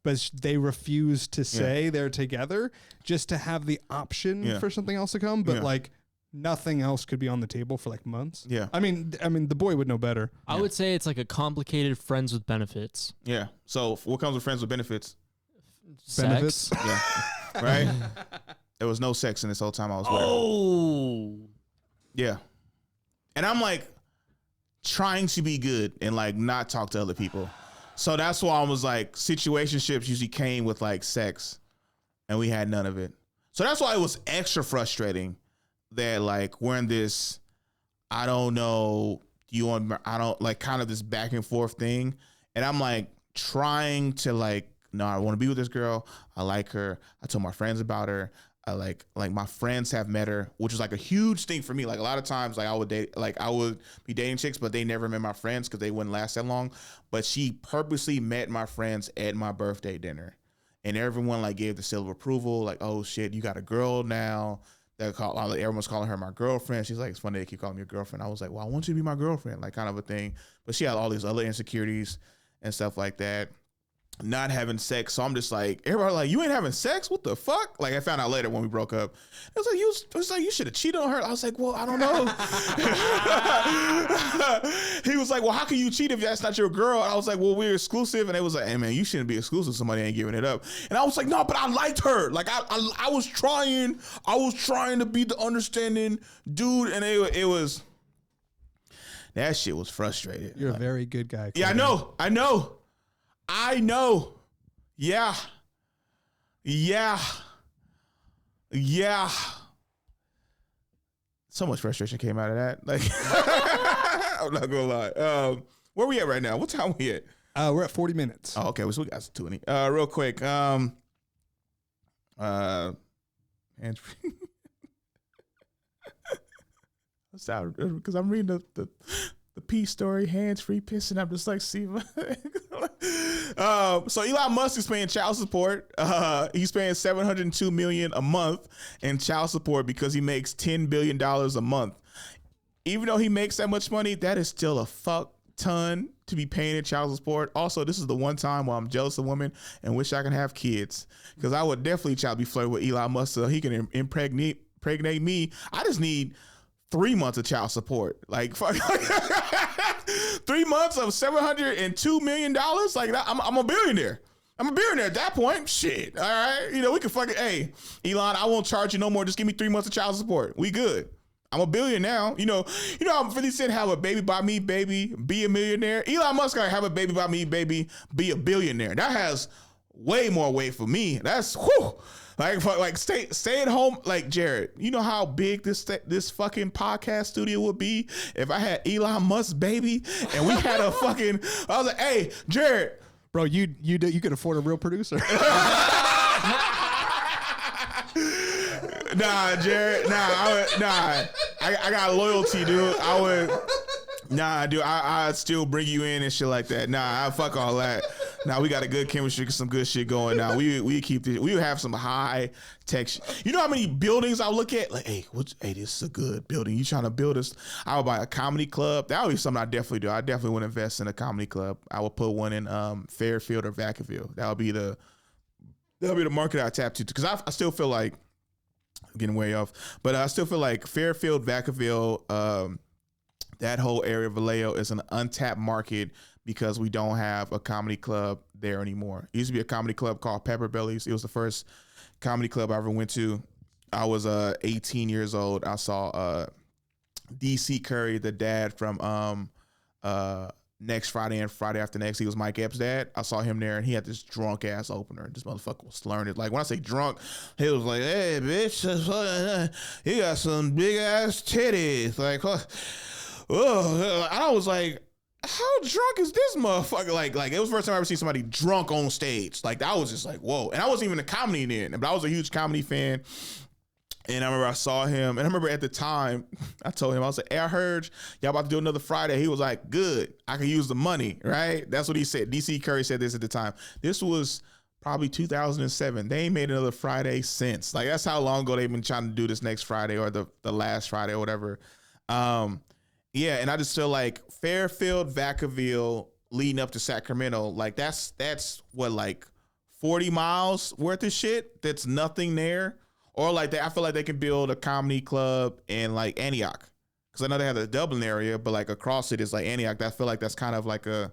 but they refuse to say they're together just to have the option for something else to come. But like nothing else could be on the table for like months. Yeah. I mean, the boy would know better. I would say it's like a complicated friends with benefits. Yeah. So what comes with friends with benefits? Benefits. Yeah. Right? There was no sex in this whole time I was with her. Oh. Yeah. And I'm like trying to be good and like not talk to other people. So that's why I was like, situationships usually came with like sex and we had none of it. So that's why it was extra frustrating that like we're in this, I don't know, I don't like kind of this back and forth thing. And I'm like trying to like, no, I want to be with this girl. I like her. I told my friends about her. I like my friends have met her, which is like a huge thing for me. Like a lot of times, like I would be dating chicks, but they never met my friends because they wouldn't last that long. But she purposely met my friends at my birthday dinner, and everyone like gave the seal of approval. Like, oh shit, you got a girl now. Everyone's calling her my girlfriend. She's like, it's funny they keep calling me a girlfriend. I was like, well, I want you to be my girlfriend, like kind of a thing. But she had all these other insecurities and stuff like that. not having sex. So I'm just like, everybody like, you ain't having sex? What the fuck? Like I found out later when we broke up. It was like you should have cheated on her. I was like, well, I don't know. He was like, well, how can you cheat if that's not your girl? And I was like, well, we're exclusive. And it was like, hey man, you shouldn't be exclusive. Somebody ain't giving it up. And I was like, no, but I liked her. Like I was trying to be the understanding dude. And it was, that shit was frustrated. You're a very good guy. Yeah, I know. Yeah. So much frustration came out of that. Like, I'm not gonna lie. Where we at right now? What time we at? We're at 40 minutes. Oh, okay. So we got 20. Real quick. Hands free. Sorry, because I'm reading the peace story, hands free pissing. I'm just like, see. So Elon Musk is paying child support. He's paying $702 million a month in child support because he makes $10 billion a month. Even though he makes that much money, that is still a fuck ton to be paying in child support. Also, this is the one time where I'm jealous of women and wish I can have kids, because I would definitely try to be flirting with Elon Musk so he can impregnate me. I just need 3 months of child support. Like, fuck. 3 months of $702 million. Like, I'm a billionaire. I'm a billionaire at that point. Shit. All right. You know, we can fucking, hey, Elon, I won't charge you no more. Just give me 3 months of child support. We good. I'm a billionaire now. You know how 50 Cent have a baby by me, baby, be a millionaire. Elon Musk gotta have a baby by me, baby, be a billionaire. That has way more weight for me. That's whew. Like stay at home. Like, Jared, you know how big this fucking podcast studio would be if I had Elon Musk's baby and we had a fucking. I was like, hey, Jared, bro, you could afford a real producer. Nah, Jared. I got loyalty, dude. I'd still bring you in and shit like that. I fuck all that. We got a good chemistry, some good shit going now. We keep this. We have some high tech. You know how many buildings I look at? Like, hey, this is a good building. You trying to build this? I would buy a comedy club. That would be something I definitely do. I definitely would invest in a comedy club. I would put one in Fairfield or Vacaville. That'll be the market I tap to, because I still feel like I'm getting way off, but I still feel like Fairfield, Vacaville, that whole area of Vallejo is an untapped market because we don't have a comedy club there anymore. It used to be a comedy club called Pepper Bellies. It was the first comedy club I ever went to. I was 18 years old. I saw DC Curry, the dad from Next Friday and Friday After Next. He was Mike Epps' dad. I saw him there, and he had this drunk ass opener. This motherfucker was learned. Like, when I say drunk, he was like, "Hey, bitch, he got some big ass titties." Like, oh, I was like, how drunk is this motherfucker? Like it was the first time I ever seen somebody drunk on stage. Like, I was just like, whoa. And I wasn't even a comedy then, but I was a huge comedy fan. And I remember I saw him, and I remember at the time, I told him, I was like, hey, I heard y'all about to do another Friday. He was like, good, I can use the money, right? That's what he said. DC Curry said this at the time. This was probably 2007. They ain't made another Friday since. Like, that's how long ago they've been trying to do this next Friday or the last Friday or whatever. Yeah, and I just feel like Fairfield, Vacaville, leading up to Sacramento, like that's what, like 40 miles worth of shit that's nothing there. Or like I feel like they can build a comedy club in like Antioch, because I know they have the Dublin area, but like across it is like Antioch. I feel like that's kind of like a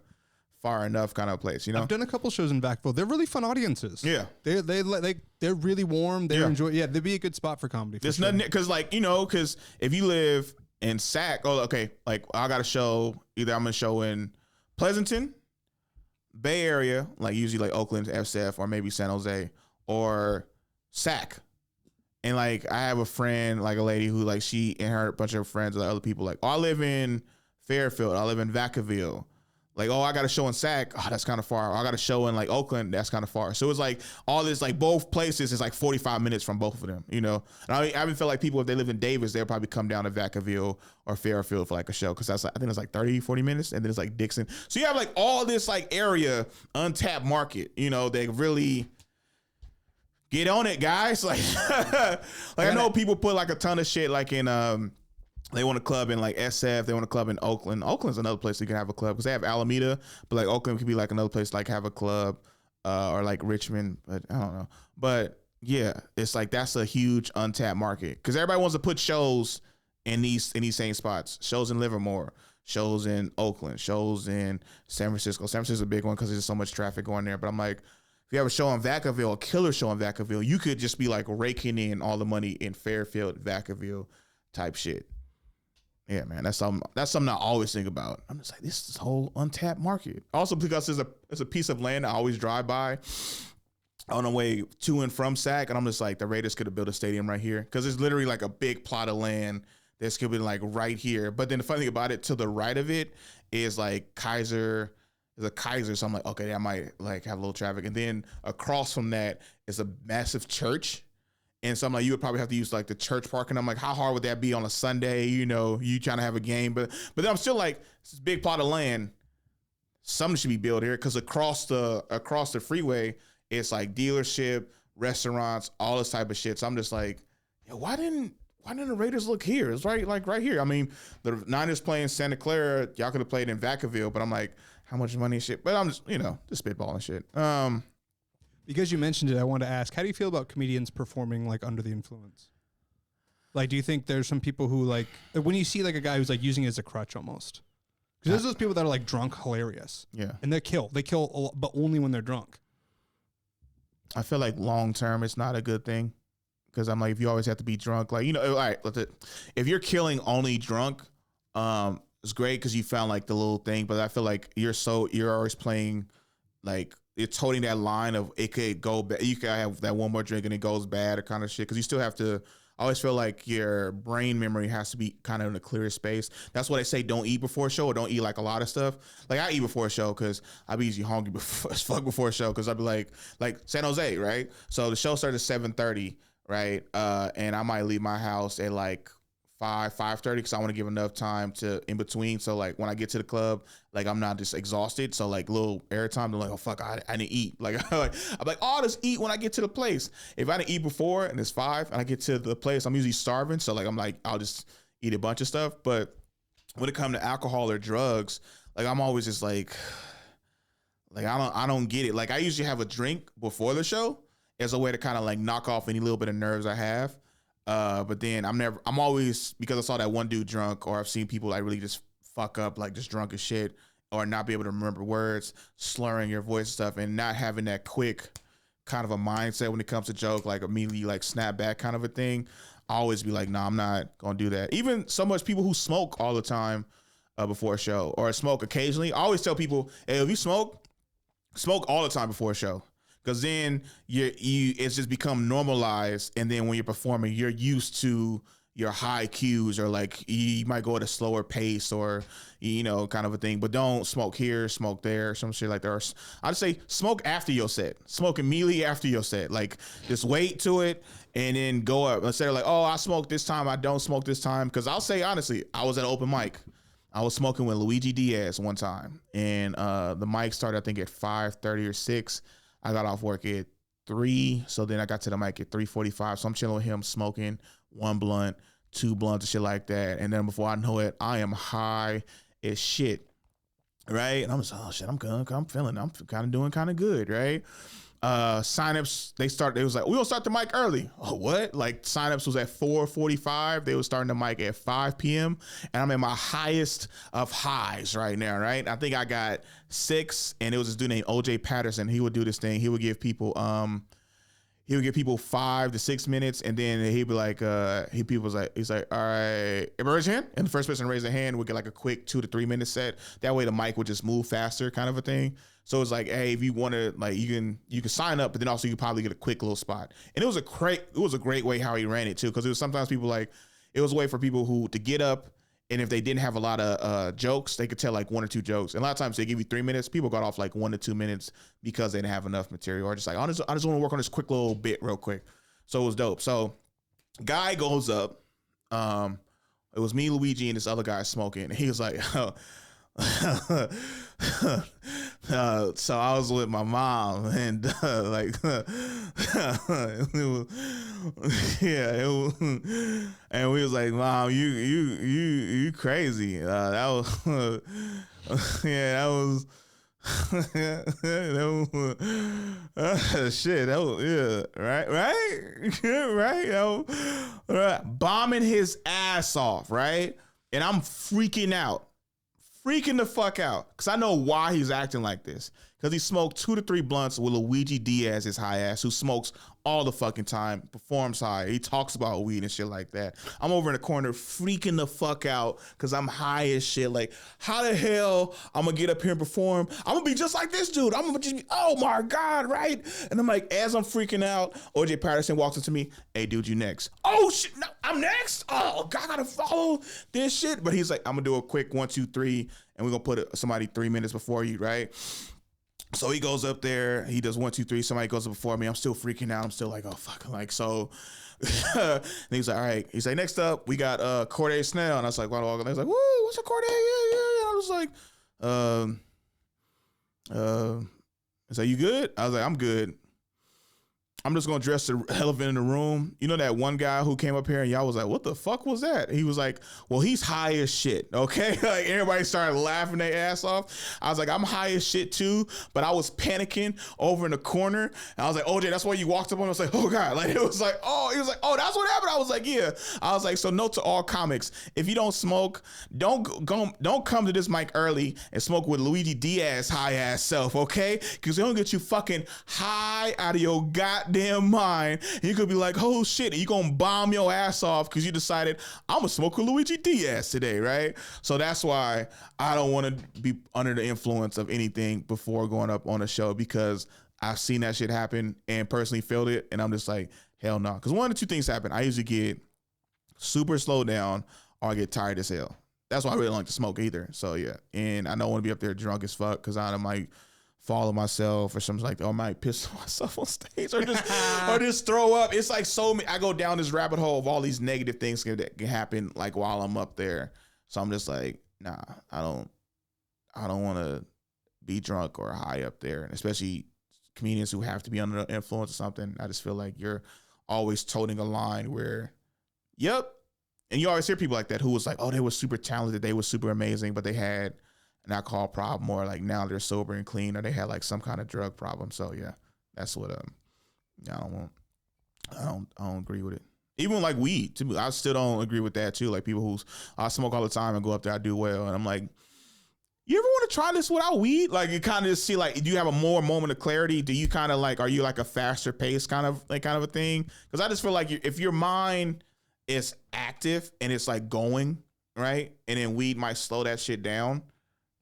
far enough kind of place, you know. I've done a couple shows in Vacaville. They're really fun audiences. Yeah, they're really warm. They enjoy. Yeah, they'd be a good spot for comedy. There's nothing, because like, you know, because if you live in Sac, like I got a show. Either I'm gonna show in Pleasanton, Bay Area, like usually like Oakland, SF, or maybe San Jose, or Sac. And like, I have a friend, like a lady who like, she and her bunch of friends, like other people, like, oh, I live in Fairfield, I live in Vacaville. Like, oh, I got a show in Sac, oh, that's kind of far. Oh, I got a show in like Oakland, that's kind of far. So it's like all this, like both places is like 45 minutes from both of them, you know. And I even feel like people, if they live in Davis, they'll probably come down to Vacaville or Fairfield for like a show, because that's like, I think it's like 30, 40 minutes, and then it's like Dixon. So you have like all this like area, untapped market, you know, they really get on it, guys. Like, like I know people put like a ton of shit like in they want a club in like SF, they want a club in Oakland. Oakland's another place you can have a club, because they have Alameda, but like Oakland could be like another place like have a club. or like Richmond, but I don't know. But yeah, it's like that's a huge untapped market because everybody wants to put shows in these same spots. Shows in Livermore, shows in Oakland, shows in San Francisco. San Francisco's a big one because there's so much traffic going there. But I'm like, if you have a show in Vacaville, a killer show in Vacaville, you could just be like raking in all the money in Fairfield, Vacaville type shit. Yeah, man, that's something I always think about. I'm just like, this whole untapped market. Also because there's a piece of land I always drive by on the way to and from SAC, and I'm just like, the Raiders could have built a stadium right here because it's literally like a big plot of land that's could be like right here. But then the funny thing about it, to the right of it is like Kaiser. There's a Kaiser, so I'm like, okay, that might like have a little traffic. And then across from that is a massive church. And so I'm like, you would probably have to use like the church parking. I'm like, how hard would that be on a Sunday? You know, you trying to have a game. But then I'm still like, this big plot of land, something should be built here. Cause across the freeway, it's like dealership, restaurants, all this type of shit. So I'm just like, yo, why didn't the Raiders look here? It's right here. I mean, the Niners playing Santa Clara, y'all could have played in Vacaville, but I'm like, how much money and shit? But I'm just, just spitballing shit. Because you mentioned it, I wanted to ask, how do you feel about comedians performing like under the influence? Like, do you think there's some people who like when you see like a guy who's like using it as a crutch almost? Because there's those people that are like drunk hilarious. Yeah. And they kill a lot, but only when they're drunk. I feel like long term it's not a good thing. Because I'm like, if you always have to be drunk, like, all right, if you're killing only drunk, it's great because you found like the little thing. But I feel like you're always playing like, it's holding that line of it could go bad. You could have that one more drink and it goes bad or kind of shit. Because you still have to. I always feel like your brain memory has to be kind of in a clear space. That's why they say don't eat before a show or don't eat like a lot of stuff. Like I eat before a show because I be usually hungry as fuck before a show because I'd be like San Jose, right? So the show starts at 7:30, right? And I might leave my house at like 5:30 because I want to give enough time to in between. So like when I get to the club, like I'm not just exhausted. So like little airtime, they're like, oh fuck, I didn't eat. Like I'm like, oh, I'll just eat when I get to the place. If I didn't eat before and it's 5 and I get to the place, I'm usually starving. So like I'm like, I'll just eat a bunch of stuff. But when it comes to alcohol or drugs, like I'm always just like I don't get it. Like I usually have a drink before the show as a way to kind of like knock off any little bit of nerves I have. But then I'm always, because I saw that one dude drunk, or I've seen people like really just fuck up, like just drunk as shit, or not be able to remember words, slurring your voice and stuff, and not having that quick kind of a mindset when it comes to joke, like immediately like snap back kind of a thing. I always be like, nah, I'm not gonna do that. Even so much people who smoke all the time before a show, or smoke occasionally. I always tell people, hey, if you smoke all the time before a show. Because then it's just become normalized, and then when you're performing, you're used to your high cues, or like you might go at a slower pace, or kind of a thing. But don't smoke here, smoke there, some shit like that. I'd say smoke after your set, smoke immediately after your set. Like just wait to it and then go up. Instead of like, oh, I smoke this time, I don't smoke this time. Because I'll say honestly, I was at an open mic. I was smoking with Luigi Diaz one time, and the mic started I think at 5:30 or 6. I got off work at 3, so then I got to the mic at 3:45. So I'm chilling with him, smoking 1 blunt, 2 blunts, and shit like that. And then before I know it, I am high as shit, right? And I'm just, oh shit, I'm kind of doing kind of good, right? Signups, they was like, we gonna start the mic early. Oh, what? Like signups was at 4:45. They was starting the mic at 5 p.m. And I'm at my highest of highs right now, right? I think I got 6, and it was this dude named OJ Patterson. He would do this thing. He would give people 5 to 6 minutes, and then he'd be like, he's like, all right, everybody raise your hand, and the first person to raise their hand would get like a quick 2 to 3 minute set. That way the mic would just move faster, kind of a thing. So it's like, hey, if you want to, like, you can sign up, but then also you probably get a quick little spot. And it was a great way how he ran it too, because it was sometimes people like, it was a way for people who to get up, and if they didn't have a lot of jokes, they could tell like 1 or 2 jokes. And a lot of times they give you 3 minutes. People got off like 1 to 2 minutes because they didn't have enough material, or just like, I just want to work on this quick little bit real quick. So it was dope. So guy goes up. It was me, Luigi, and this other guy smoking. And he was like, oh. So I was with my mom, and it was, and we was like, Mom, you crazy. That was Shit, that was, yeah, right. Bombing his ass off, right? And I'm freaking the fuck out, because I know why he's acting like this. Because he smoked 2 to 3 blunts with Luigi Diaz, his high ass, who smokes all the fucking time, performs high. He talks about weed and shit like that. I'm over in the corner freaking the fuck out because I'm high as shit. Like, how the hell I'm gonna get up here and perform? I'm gonna be just like this dude. I'm gonna just be, oh my God, right? And I'm like, as I'm freaking out, OJ Patterson walks up to me, hey dude, you next. Oh shit, no, I'm next? Oh God, I gotta follow this shit. But he's like, I'm gonna do a quick 1, 2, 3, and we're gonna put somebody 3 minutes before you, right? So he goes up there, he does 1, 2, 3, somebody goes up before me. I'm still freaking out. I'm still like, oh fuck. Like, so and he's like, all right. He's like, next up, we got Corde Snell. And I was like, what? He's like, woo, what's up, Corde? Yeah. I was like, he's like, you good? I was like, I'm good. I'm just gonna address the elephant in the room. You know that one guy who came up here and y'all was like, what the fuck was that? He was like, well, he's high as shit, okay? Like, everybody started laughing their ass off. I was like, I'm high as shit too, but I was panicking over in the corner. And I was like, OJ, that's why you walked up on me. I was like, oh God. Like, it was like, oh, he was like, oh, that's what happened. I was like, yeah. I was like, so note to all comics, if you don't smoke, don't come to this mic early and smoke with Luigi Diaz high ass self, okay? Because they'll get you fucking high out of your goddamn mind. You could be like, oh shit, and you gonna bomb your ass off because you decided I'm gonna smoke with Luigi Diaz today, right? So that's why I don't want to be under the influence of anything before going up on a show, because I've seen that shit happen and personally felt it, and I'm just like, hell no. Because one of the two things happen. I usually get super slowed down or I get tired as hell. That's why I really don't like to smoke either. So yeah, and I don't want to be up there drunk as fuck because I might follow myself or something like that, or I might piss myself on stage or just throw up. It's like so many, I go down this rabbit hole of all these negative things that can happen like while I'm up there. So I'm just like, nah, I don't want to be drunk or high up there. And especially comedians who have to be under the influence or something. I just feel like you're always toting a line where, yep. And you always hear people like that who was like, oh, they were super talented, they were super amazing, but they had an alcohol problem, or like now they're sober and clean, or they had like some kind of drug problem. So yeah, that's what I don't agree with it. Even like weed, to me, I still don't agree with that too. Like people who I smoke all the time and go up there, I do well, and I'm like, you ever want to try this without weed? Like, you kind of just see, like, do you have a more moment of clarity? Do you kind of like, are you like a faster pace kind of a thing? Because I just feel like if your mind is active and it's like going right, and then weed might slow that shit down.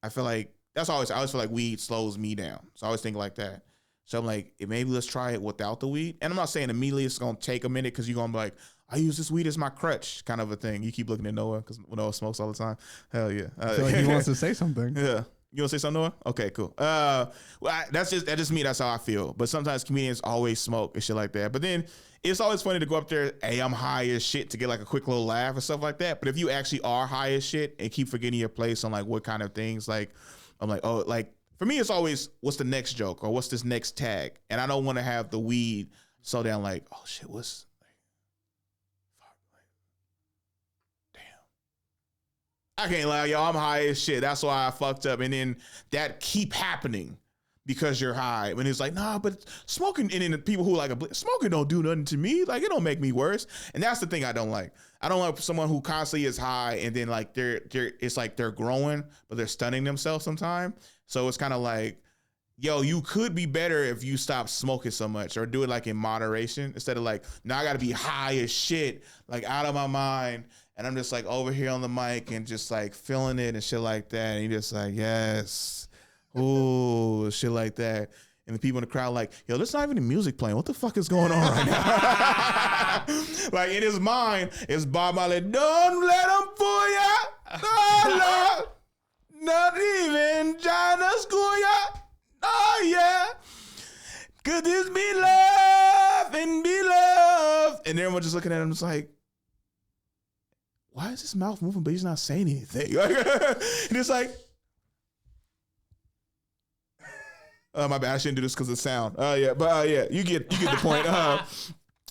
I feel like I always feel like weed slows me down. So I always think like that. So I'm like, maybe let's try it without the weed. And I'm not saying immediately it's going to take a minute because you're going to be like, I use this weed as my crutch kind of a thing. You keep looking at Noah because Noah smokes all the time. Hell yeah. I feel like he wants to say something. Yeah. You want to say something, Noah? Okay, cool. That's just me. That's how I feel. But sometimes comedians always smoke and shit like that. But then it's always funny to go up there, hey, I'm high as shit, to get like a quick little laugh or stuff like that. But if you actually are high as shit and keep forgetting your place on like what kind of things, like I'm like, oh, like for me, it's always what's the next joke or what's this next tag? And I don't want to have the weed so down like, oh shit, what's I can't lie, y'all. I'm high as shit. That's why I fucked up. And then that keep happening because you're high. When it's like, nah, but smoking, and then the people who like smoking don't do nothing to me. Like, it don't make me worse. And that's the thing I don't like. I don't like someone who constantly is high and then like it's like they're growing, but they're stunning themselves sometimes. So it's kind of like, yo, you could be better if you stop smoking so much or do it like in moderation instead of like, now I got to be high as shit, like out of my mind. And I'm just like over here on the mic and just like feeling it and shit like that. And you're just like, yes, ooh, shit like that. And the people in the crowd like, yo, there's not even the music playing. What the fuck is going on right now? Like in his mind, it's Bob Marley. Don't let them fool ya. No, not even China school ya. Oh yeah. Could this be love and be loved? And everyone just looking at him just like, why is his mouth moving, but he's not saying anything? And it's like, my bad, I shouldn't do this because of sound. Yeah, but yeah, you get the point.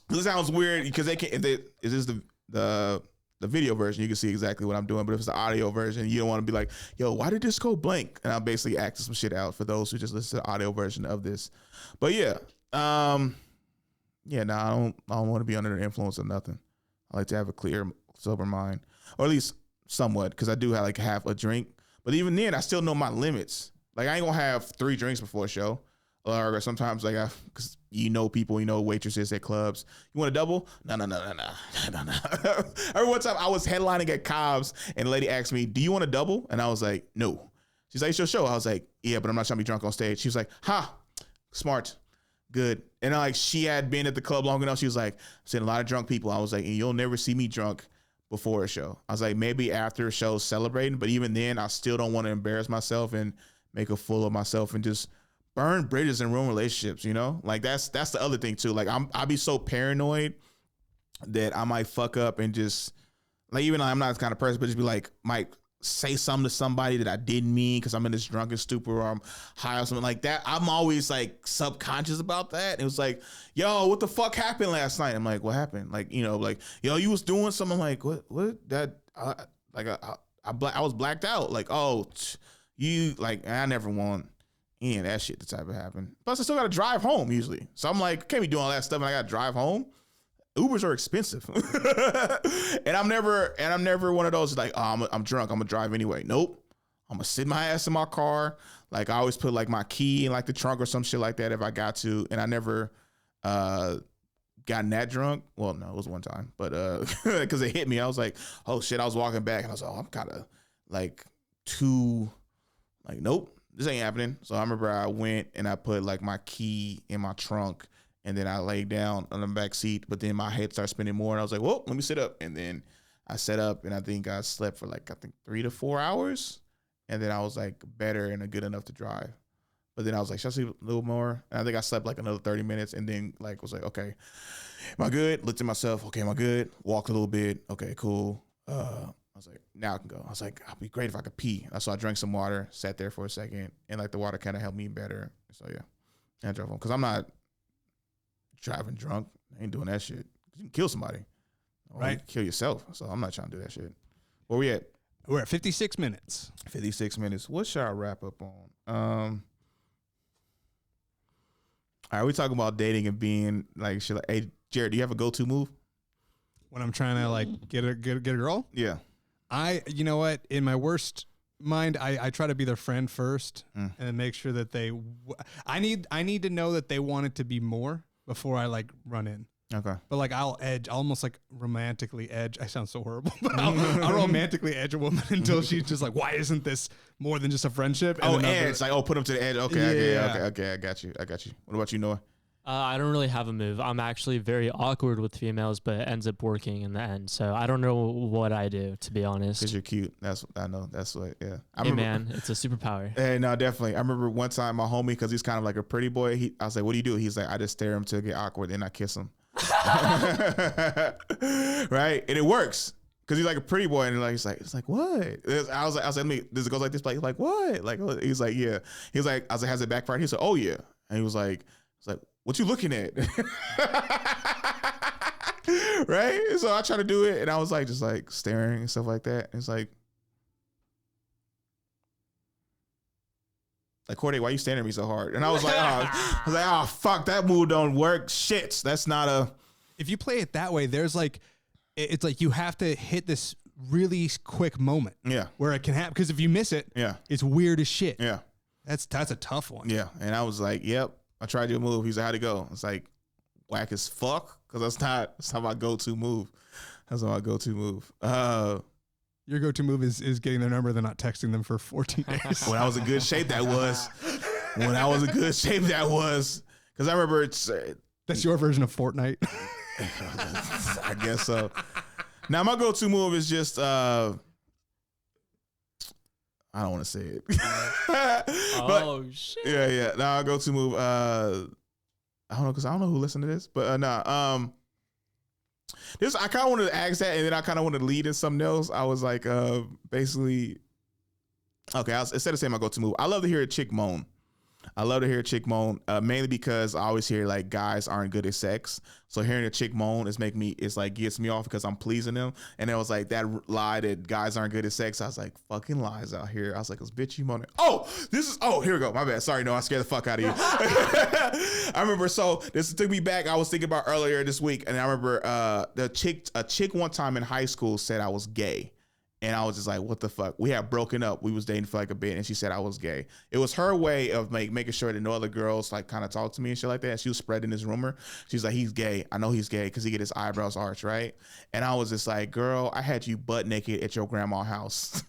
This sounds weird because they can't. Is this the the video version, you can see exactly what I'm doing. But if it's the audio version, you don't want to be like, yo, why did this go blank? And I'll basically act some shit out for those who just listen to the audio version of this. But yeah, I don't want to be under the influence of nothing. I like to have a clear, sober mind, or at least somewhat, because I do have like half a drink. But even then, I still know my limits. Like I ain't gonna have 3 drinks before a show. Or sometimes like because people, waitresses at clubs. You want a double? No. Every one time I was headlining at Cobb's and the lady asked me, "Do you want a double?" And I was like, "No." She's like, "It's your show." I was like, "Yeah, but I'm not trying to be drunk on stage." She was like, "Ha, smart, good." And she had been at the club long enough. She was like, "I've seen a lot of drunk people." I was like, "And you'll never see me drunk before a show." I was like, maybe after a show celebrating, but even then, I still don't want to embarrass myself and make a fool of myself and just burn bridges and ruin relationships, Like that's the other thing too. Like I'll be so paranoid that I might fuck up and just like, even though I'm not the kind of person, but just be like, might say something to somebody that I didn't mean because I'm in this drunken stupor or I'm high or something like that. I'm always like subconscious about that. It was like, yo, what the fuck happened last night? I'm like, what happened? Like, like, yo, you was doing something. Like, what that, I was blacked out. Like, oh, you like, I never want any of that shit to type of happen. Plus I still got to drive home usually. So I'm like, can't be doing all that stuff and I got to drive home. Ubers are expensive. and I'm never one of those like, oh, I'm drunk, I'm gonna drive anyway. Nope. I'm gonna sit my ass in my car. Like I always put like my key in like the trunk or some shit like that if I got to. And I never gotten that drunk. Well, no, it was one time, but because it hit me, I was like, oh shit. I was walking back and I was like, oh, I'm kind of like too like, nope, this ain't happening. So I remember I went and I put like my key in my trunk. And then I laid down on the back seat, but then my head started spinning more. And I was like, well, let me sit up. And then I sat up and I think I slept for 3 to 4 hours. And then I was like better and good enough to drive. But then I was like, should I sleep a little more? And I think I slept like another 30 minutes and then was like, okay, am I good? Looked at myself. Okay, am I good? Walked a little bit. Okay, cool. I was like, now I can go. I was like, I'd be great if I could pee. So I drank some water, sat there for a second. And the water kind of helped me better. So yeah, I drove home. Because I'm not driving drunk. I ain't doing that shit. You can kill somebody. Right. You kill yourself. So I'm not trying to do that shit. Where we at? We're at 56 minutes. 56 minutes. What should I wrap up on? All right, we talking about dating and being like shit. Like, hey, Jared, do you have a go-to move? When I'm trying to get a girl? Yeah. You know what? In my worst mind, I try to be their friend first and then make sure that I need to know that they want it to be more before I run in. Okay. But I'll almost romantically edge. I sound so horrible, but I'll romantically edge a woman until she's just like, why isn't this more than just a friendship? And edge. Put them to the edge. Okay. Yeah. Okay. I got you. What about you, Noah? I don't really have a move. I'm actually very awkward with females, but it ends up working in the end. So I don't know what I do, to be honest. Because you're cute. I know. That's what, yeah. Man, it's a superpower. Hey, no, definitely. I remember one time my homie, because he's kind of like a pretty boy, I was like, what do you do? He's like, I just stare him to get awkward, and I kiss him. Right? And it works. Because he's like a pretty boy, and he's like, what? I was like, does it go like this? He's like, what? He's like, yeah. He's like, I was like, has it backfired? He's like, oh, yeah. And he was like, what you looking at? Right? So I try to do it, and I was like, just staring and stuff like that. And it's like, Corde, why you staring at me so hard? And I was like, oh, fuck, that move don't work. Shit, that's not a. If you play it that way, there's it's like you have to hit this really quick moment. Yeah. Where it can happen, because if you miss it, yeah, it's weird as shit. Yeah. That's a tough one. Yeah. And I was like, yep. I tried to do a move. He's like, how'd it go? It's like whack as fuck, because that's not my go-to move. That's not my go-to move. Your go-to move is getting their number, then not texting them for 14 days. When I was in good shape, that was. When I was in good shape, that was. Because I remember it's. That's your version of Fortnite. I guess so. Now, my go-to move is just. I don't want to say it. But, shit. Yeah. Now, I go-to move. I don't know, because I don't know who listened to this, but this, I kind of wanted to ask that, and then I kind of wanted to lead in something else. I was like, basically, okay, instead of saying my go-to move, I love to hear a chick moan. I love to hear a chick moan, mainly because I always hear like guys aren't good at sex. So hearing a chick moan gets me off because I'm pleasing them. And it was like that lie that guys aren't good at sex. I was like, fucking lies out here. I was like, this bitch, you moaning. Here we go. My bad. Sorry, no, I scared the fuck out of you. I remember, so this took me back. I was thinking about earlier this week, and I remember a chick one time in high school said I was gay. And I was just like, what the fuck? We had broken up. We was dating for like a bit, and she said I was gay. It was her way of making sure that no other girls like kind of talk to me and shit like that. And she was spreading this rumor. She's like, he's gay. I know he's gay because he get his eyebrows arched, right? And I was just like, girl, I had you butt naked at your grandma's house.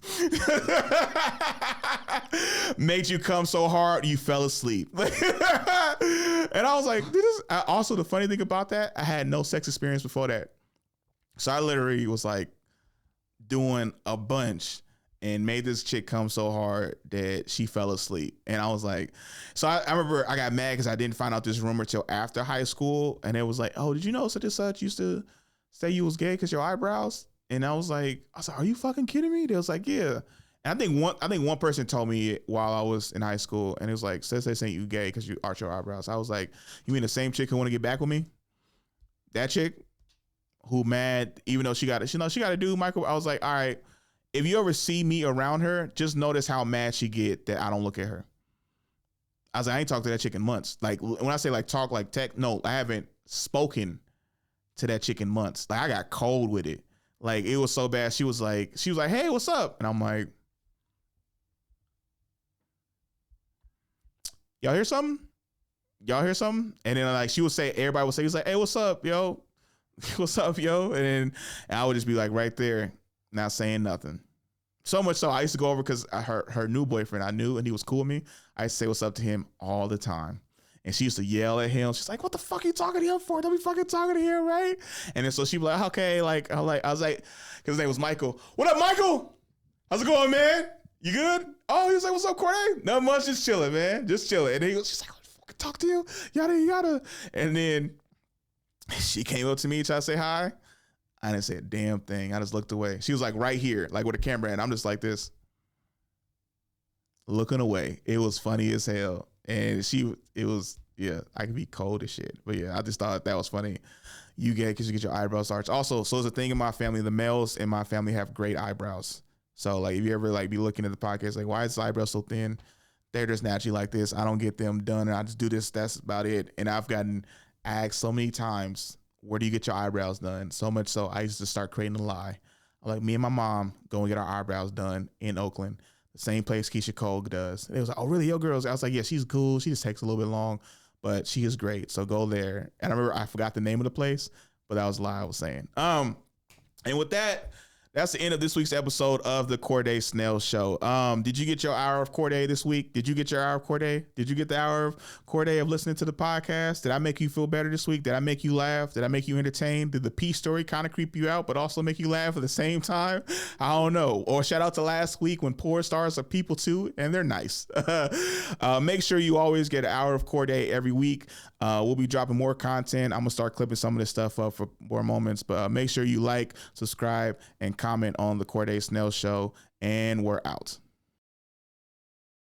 Made you come so hard you fell asleep. And I was like, also the funny thing about that, I had no sex experience before that. So I literally was like, doing a bunch and made this chick come so hard that she fell asleep. And I was like, so I remember I got mad because I didn't find out this rumor till after high school. And it was like, oh, did you know such and such used to say you was gay because your eyebrows? And I was like, are you fucking kidding me? They was like, yeah. And I think one person told me it while I was in high school, and it was like, says they saying you gay because you arch your eyebrows. I was like, you mean the same chick who want to get back with me? That chick? Who mad, even though she got a dude, Michael. I was like, all right, if you ever see me around her, just notice how mad she get that I don't look at her. I was like, I ain't talked to that chick in months. Like when I say like talk like tech, no, I haven't spoken to that chick in months. Like I got cold with it. Like it was so bad. She was like, hey, what's up? And I'm like, y'all hear something? And then like she would say, everybody would say, he's like, hey, what's up, yo? What's up, yo? And I would just be like right there, not saying nothing. So much so I used to go over because her new boyfriend I knew, and he was cool with me. I used to say what's up to him all the time. And she used to yell at him. She's like, what the fuck are you talking to him for? Don't be fucking talking to him, right? And then so she'd be like, okay, I was like, because his name was Michael. What up, Michael? How's it going, man? You good? Oh, he was like, what's up, Corde? Not much, just chilling, man. Just chilling. And she's like, fucking talk to you. Yada. And then she came up to me, tried to say hi. I didn't say a damn thing. I just looked away. She was like right here, like with a camera, and I'm just like this, looking away. It was funny as hell. And I could be cold as shit. But yeah, I just thought that was funny. You gay because you get your eyebrows arched. Also, so there's a thing in my family, the males in my family have great eyebrows. So like if you ever like be looking at the podcast, like why is his eyebrows so thin? They're just naturally like this. I don't get them done, and I just do this. That's about it. And I've gotten asked so many times, where do you get your eyebrows done? So much so I used to start creating a lie. I'm like, me and my mom go and get our eyebrows done in Oakland, the same place Keisha Cole does. And it was like, oh really, yo girls? I was like, yeah, she's cool. She just takes a little bit long, but she is great. So go there. And I remember I forgot the name of the place, but that was a lie I was saying. And with that, that's the end of this week's episode of the Corde Snell Show. Did you get your hour of Corde this week? Did you get your hour of Corde? Did you get the hour of Corde of listening to the podcast? Did I make you feel better this week? Did I make you laugh? Did I make you entertained? Did the peace story kind of creep you out, but also make you laugh at the same time? I don't know. Or shout out to last week when porn stars are people too, and they're nice. Make sure you always get an hour of Corde every week. We'll be dropping more content. I'm going to start clipping some of this stuff up for more moments, but make sure you like, subscribe, and comment on the Corde Snell Show, and we're out.